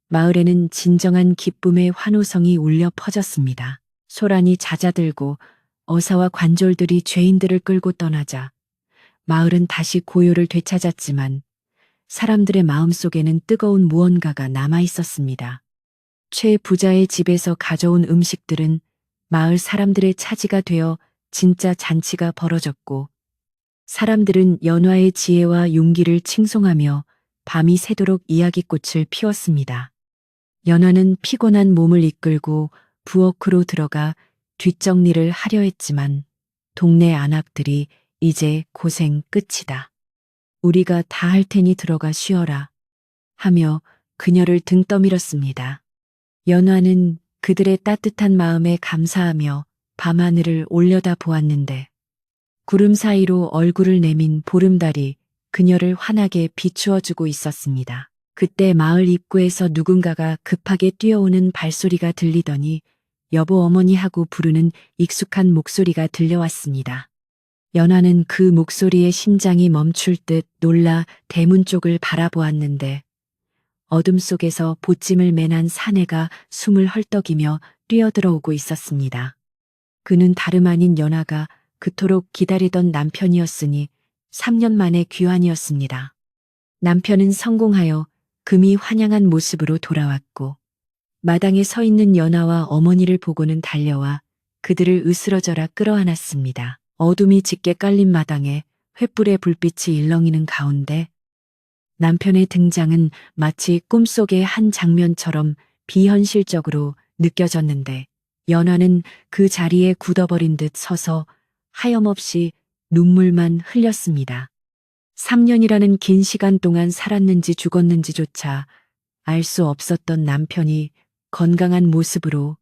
마을에는 진정한 기쁨의 환호성이 울려 퍼졌습니다. 소란이 잦아들고 어사와 관졸들이 죄인들을 끌고 떠나자 마을은 다시 고요를 되찾았지만 사람들의 마음속에는 뜨거운 무언가가 남아 있었습니다. 최 부자의 집에서 가져온 음식들은 마을 사람들의 차지가 되어 진짜 잔치가 벌어졌고 사람들은 연화의 지혜와 용기를 칭송하며 밤이 새도록 이야기꽃을 피웠습니다. 연화는 피곤한 몸을 이끌고 부엌으로 들어가 뒷정리를 하려 했지만 동네 안악들이 이제 고생 끝이다. 우리가 다 할 테니 들어가 쉬어라 하며 그녀를 등 떠밀었습니다. 연화는 그들의 따뜻한 마음에 감사하며 밤하늘을 올려다 보았는데 구름 사이로 얼굴을 내민 보름달이 그녀를 환하게 비추어주고 있었습니다. 그때 마을 입구에서 누군가가 급하게 뛰어오는 발소리가 들리더니 여보 어머니 하고 부르는 익숙한 목소리가 들려왔습니다. 연화는 그 목소리에 심장이 멈출 듯 놀라 대문 쪽을 바라보았는데 어둠 속에서 보찜을 매난 사내가 숨을 헐떡이며 뛰어들어오고 있었습니다. 그는 다름 아닌 연화가 그토록 기다리던 남편이었으니 3년 만에 귀환이었습니다. 남편은 성공하여 금이 환영한 모습으로 돌아왔고 마당에 서 있는 연화와 어머니를 보고는 달려와 그들을 으스러져라 끌어안았습니다. 어둠이 짙게 깔린 마당에 횃불의 불빛이 일렁이는 가운데 남편의 등장은 마치 꿈속의 한 장면처럼 비현실적으로 느껴졌는데 연화는 그 자리에 굳어버린 듯 서서 하염없이 눈물만 흘렸습니다. 3년이라는 긴 시간 동안 살았는지 죽었는지조차 알 수 없었던 남편이 건강한 모습으로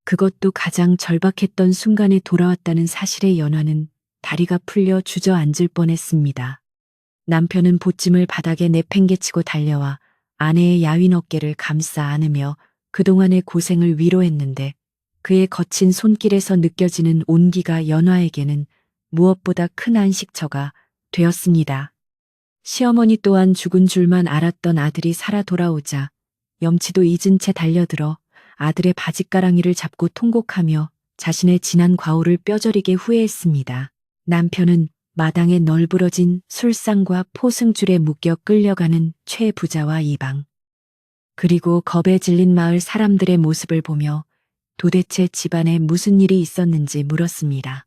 그것도 가장 절박했던 순간에 돌아왔다는 사실에 연화는 다리가 풀려 주저앉을 뻔했습니다. 남편은 보찜을 바닥에 내팽개치고 달려와 아내의 야윈 어깨를 감싸 안으며 그동안의 고생을 위로했는데 그의 거친 손길에서 느껴지는 온기가 연화에게는 무엇보다 큰 안식처가 되었습니다. 시어머니 또한 죽은 줄만 알았던 아들이 살아 돌아오자 염치도 잊은 채 달려들어 아들의 바짓가랑이를 잡고 통곡하며 자신의 지난 과오를 뼈저리게 후회했습니다. 남편은 마당에 널브러진 술상과 포승줄에 묶여 끌려가는 최 부자와 이방, 그리고 겁에 질린 마을 사람들의 모습을 보며 도대체 집안에 무슨 일이 있었는지 물었습니다.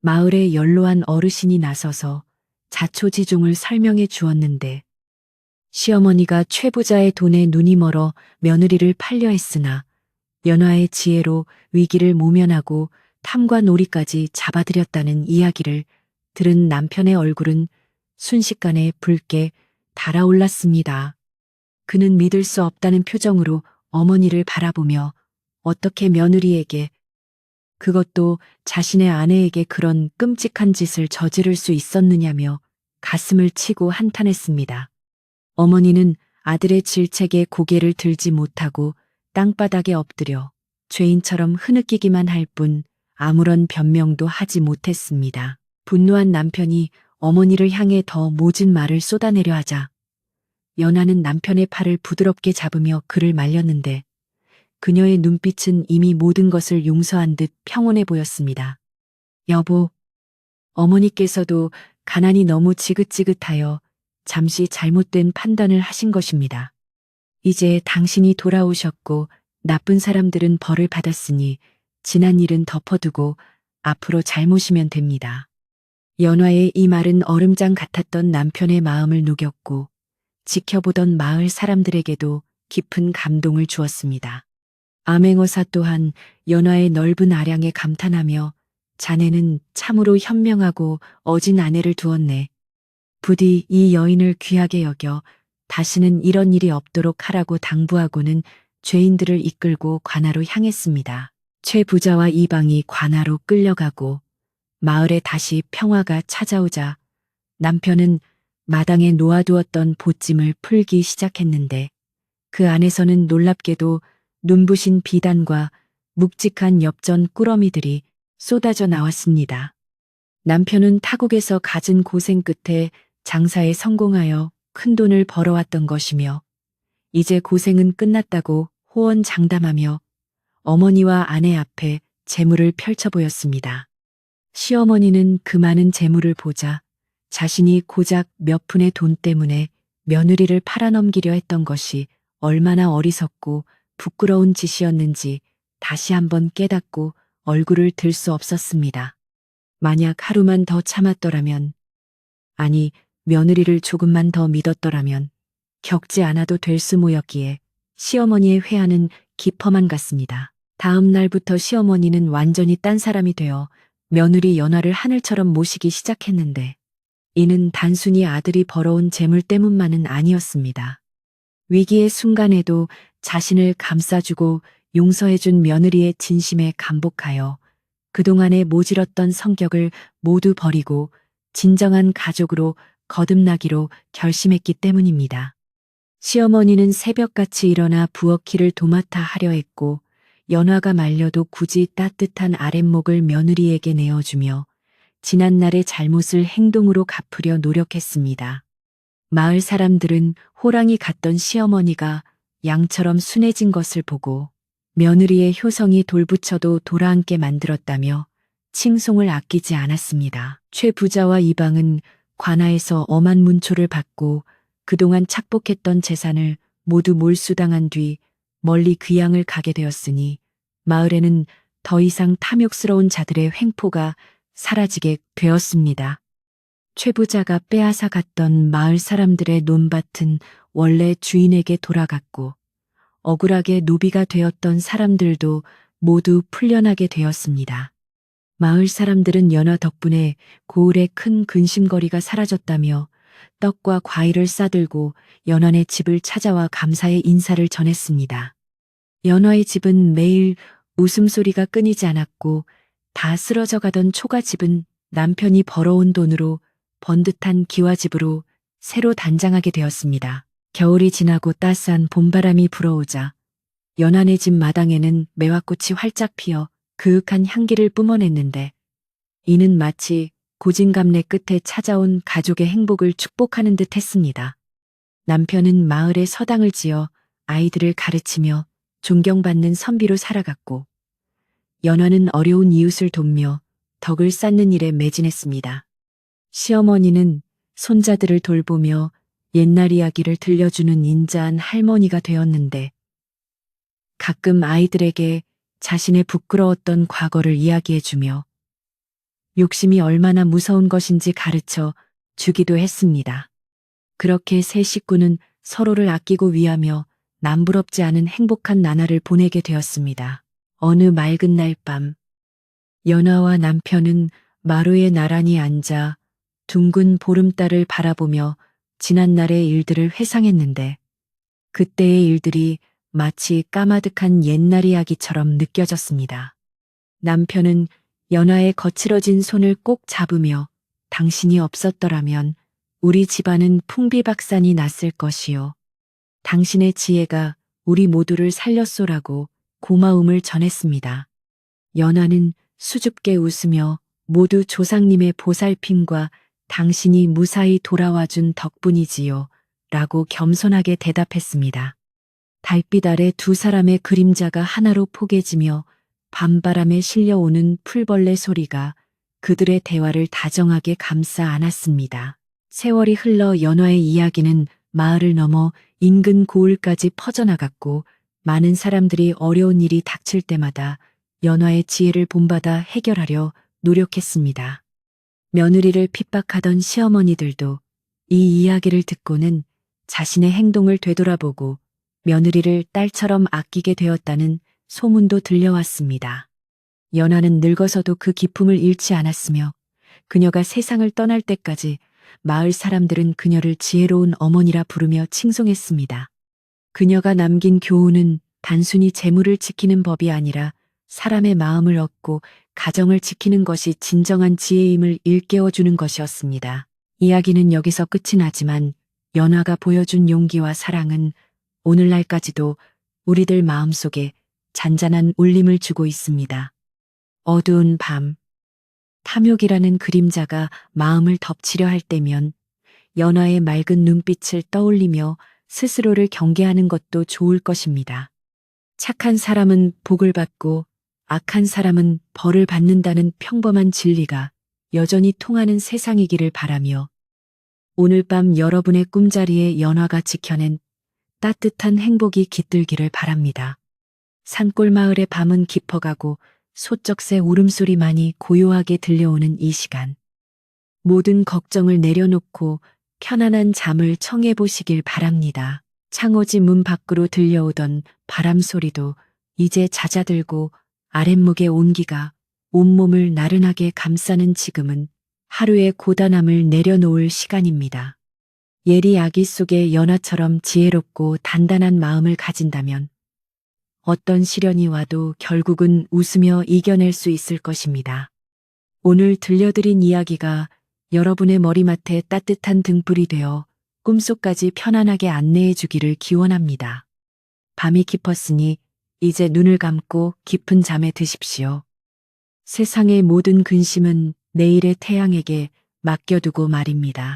마을의 연로한 어르신이 나서서 자초지종을 설명해 주었는데 시어머니가 최 부자의 돈에 눈이 멀어 며느리를 팔려 했으나 연화의 지혜로 위기를 모면하고 탐과 놀이까지 잡아들였다는 이야기를 들은 남편의 얼굴은 순식간에 붉게 달아올랐습니다. 그는 믿을 수 없다는 표정으로 어머니를 바라보며 어떻게 며느리에게, 그것도 자신의 아내에게 그런 끔찍한 짓을 저지를 수 있었느냐며 가슴을 치고 한탄했습니다. 어머니는 아들의 질책에 고개를 들지 못하고 땅바닥에 엎드려 죄인처럼 흐느끼기만 할 뿐 아무런 변명도 하지 못했습니다. 분노한 남편이 어머니를 향해 더 모진 말을 쏟아내려 하자 연하는 남편의 팔을 부드럽게 잡으며 그를 말렸는데 그녀의 눈빛은 이미 모든 것을 용서한 듯 평온해 보였습니다. 여보, 어머니께서도 가난이 너무 지긋지긋하여 잠시 잘못된 판단을 하신 것입니다. 이제 당신이 돌아오셨고 나쁜 사람들은 벌을 받았으니 지난 일은 덮어두고 앞으로 잘 모시면 됩니다. 연화의 이 말은 얼음장 같았던 남편의 마음을 녹였고 지켜보던 마을 사람들에게도 깊은 감동을 주었습니다. 암행어사 또한 연화의 넓은 아량에 감탄하며 자네는 참으로 현명하고 어진 아내를 두었네. 부디 이 여인을 귀하게 여겨 다시는 이런 일이 없도록 하라고 당부하고는 죄인들을 이끌고 관아로 향했습니다. 최 부자와 이방이 관아로 끌려가고 마을에 다시 평화가 찾아오자 남편은 마당에 놓아두었던 보찜을 풀기 시작했는데 그 안에서는 놀랍게도 눈부신 비단과 묵직한 엽전 꾸러미들이 쏟아져 나왔습니다. 남편은 타국에서 갖은 고생 끝에 장사에 성공하여 큰돈을 벌어왔던 것이며 이제 고생은 끝났다고 호언장담하며 어머니와 아내 앞에 재물을 펼쳐 보였습니다. 시어머니는 그 많은 재물을 보자 자신이 고작 몇 푼의 돈 때문에 며느리를 팔아넘기려 했던 것이 얼마나 어리석고 부끄러운 짓이었는지 다시 한번 깨닫고 얼굴을 들 수 없었습니다. 만약 하루만 더 참았더라면, 아니 며느리를 조금만 더 믿었더라면 겪지 않아도 될 수모였기에 시어머니의 회한은 깊어만 갔습니다. 다음 날부터 시어머니는 완전히 딴 사람이 되어 며느리 연화를 하늘처럼 모시기 시작했는데 이는 단순히 아들이 벌어온 재물 때문만은 아니었습니다. 위기의 순간에도 자신을 감싸주고 용서해준 며느리의 진심에 감복하여 그동안에 모질었던 성격을 모두 버리고 진정한 가족으로 거듭나기로 결심했기 때문입니다. 시어머니는 새벽같이 일어나 부엌일을 도맡아 하려 했고 연화가 말려도 굳이 따뜻한 아랫목을 며느리에게 내어주며 지난날의 잘못을 행동으로 갚으려 노력했습니다. 마을 사람들은 호랑이 같던 시어머니가 양처럼 순해진 것을 보고 며느리의 효성이 돌부처도 돌아앉게 만들었다며 칭송을 아끼지 않았습니다. 최 부자와 이방은 관아에서 엄한 문초를 받고 그동안 착복했던 재산을 모두 몰수당한 뒤 멀리 귀양을 가게 되었으니 마을에는 더 이상 탐욕스러운 자들의 횡포가 사라지게 되었습니다. 최 부자가 빼앗아 갔던 마을 사람들의 논밭은 원래 주인에게 돌아갔고 억울하게 노비가 되었던 사람들도 모두 풀려나게 되었습니다. 마을 사람들은 연화 덕분에 고을의 큰 근심거리가 사라졌다며 떡과 과일을 싸들고 연화의 집을 찾아와 감사의 인사를 전했습니다. 연화의 집은 매일 웃음소리가 끊이지 않았고 다 쓰러져 가던 초가집은 남편이 벌어온 돈으로 번듯한 기와집으로 새로 단장하게 되었습니다. 겨울이 지나고 따스한 봄바람이 불어오자 연안의 집 마당에는 매화꽃이 활짝 피어 그윽한 향기를 뿜어냈는데 이는 마치 고진감래 끝에 찾아온 가족의 행복을 축복하는 듯 했습니다. 남편은 마을에 서당을 지어 아이들을 가르치며 존경받는 선비로 살아갔고 연화는 어려운 이웃을 돕며 덕을 쌓는 일에 매진했습니다. 시어머니는 손자들을 돌보며 옛날 이야기를 들려주는 인자한 할머니가 되었는데 가끔 아이들에게 자신의 부끄러웠던 과거를 이야기해주며 욕심이 얼마나 무서운 것인지 가르쳐 주기도 했습니다. 그렇게 세 식구는 서로를 아끼고 위하며 남부럽지 않은 행복한 나날을 보내게 되었습니다. 어느 맑은 날 밤, 연화와 남편은 마루에 나란히 앉아 둥근 보름달을 바라보며 지난날의 일들을 회상했는데 그때의 일들이 마치 까마득한 옛날 이야기처럼 느껴졌습니다. 남편은 연화의 거칠어진 손을 꼭 잡으며 당신이 없었더라면 우리 집안은 풍비박산이 났을 것이요. 당신의 지혜가 우리 모두를 살렸소라고 고마움을 전했습니다. 연화는 수줍게 웃으며 모두 조상님의 보살핌과 당신이 무사히 돌아와 준 덕분이지요. 라고 겸손하게 대답했습니다. 달빛 아래 두 사람의 그림자가 하나로 포개지며 밤바람에 실려오는 풀벌레 소리가 그들의 대화를 다정하게 감싸 안았습니다. 세월이 흘러 연화의 이야기는 마을을 넘어 인근 고을까지 퍼져나갔고 많은 사람들이 어려운 일이 닥칠 때마다 연화의 지혜를 본받아 해결하려 노력했습니다. 며느리를 핍박하던 시어머니들도 이 이야기를 듣고는 자신의 행동을 되돌아보고 며느리를 딸처럼 아끼게 되었다는 소문도 들려왔습니다. 연화는 늙어서도 그 기품을 잃지 않았으며 그녀가 세상을 떠날 때까지 마을 사람들은 그녀를 지혜로운 어머니라 부르며 칭송했습니다. 그녀가 남긴 교훈은 단순히 재물을 지키는 법이 아니라 사람의 마음을 얻고 가정을 지키는 것이 진정한 지혜임을 일깨워주는 것이었습니다. 이야기는 여기서 끝이 나지만 연화가 보여준 용기와 사랑은 오늘날까지도 우리들 마음속에 잔잔한 울림을 주고 있습니다. 어두운 밤, 탐욕이라는 그림자가 마음을 덮치려 할 때면 연화의 맑은 눈빛을 떠올리며 스스로를 경계하는 것도 좋을 것입니다. 착한 사람은 복을 받고 악한 사람은 벌을 받는다는 평범한 진리가 여전히 통하는 세상이기를 바라며 오늘 밤 여러분의 꿈자리에 연화가 지켜낸 따뜻한 행복이 깃들기를 바랍니다. 산골 마을의 밤은 깊어가고 소쩍새 울음소리만이 고요하게 들려오는 이 시간. 모든 걱정을 내려놓고 편안한 잠을 청해 보시길 바랍니다. 창호지 문 밖으로 들려오던 바람 소리도 이제 잦아들고 아랫목의 온기가 온몸을 나른하게 감싸는 지금은 하루의 고단함을 내려놓을 시간입니다. 예리 아기 속의 연화처럼 지혜롭고 단단한 마음을 가진다면 어떤 시련이 와도 결국은 웃으며 이겨낼 수 있을 것입니다. 오늘 들려드린 이야기가 여러분의 머리맡에 따뜻한 등불이 되어 꿈속까지 편안하게 안내해 주기를 기원합니다. 밤이 깊었으니 이제 눈을 감고 깊은 잠에 드십시오. 세상의 모든 근심은 내일의 태양에게 맡겨두고 말입니다.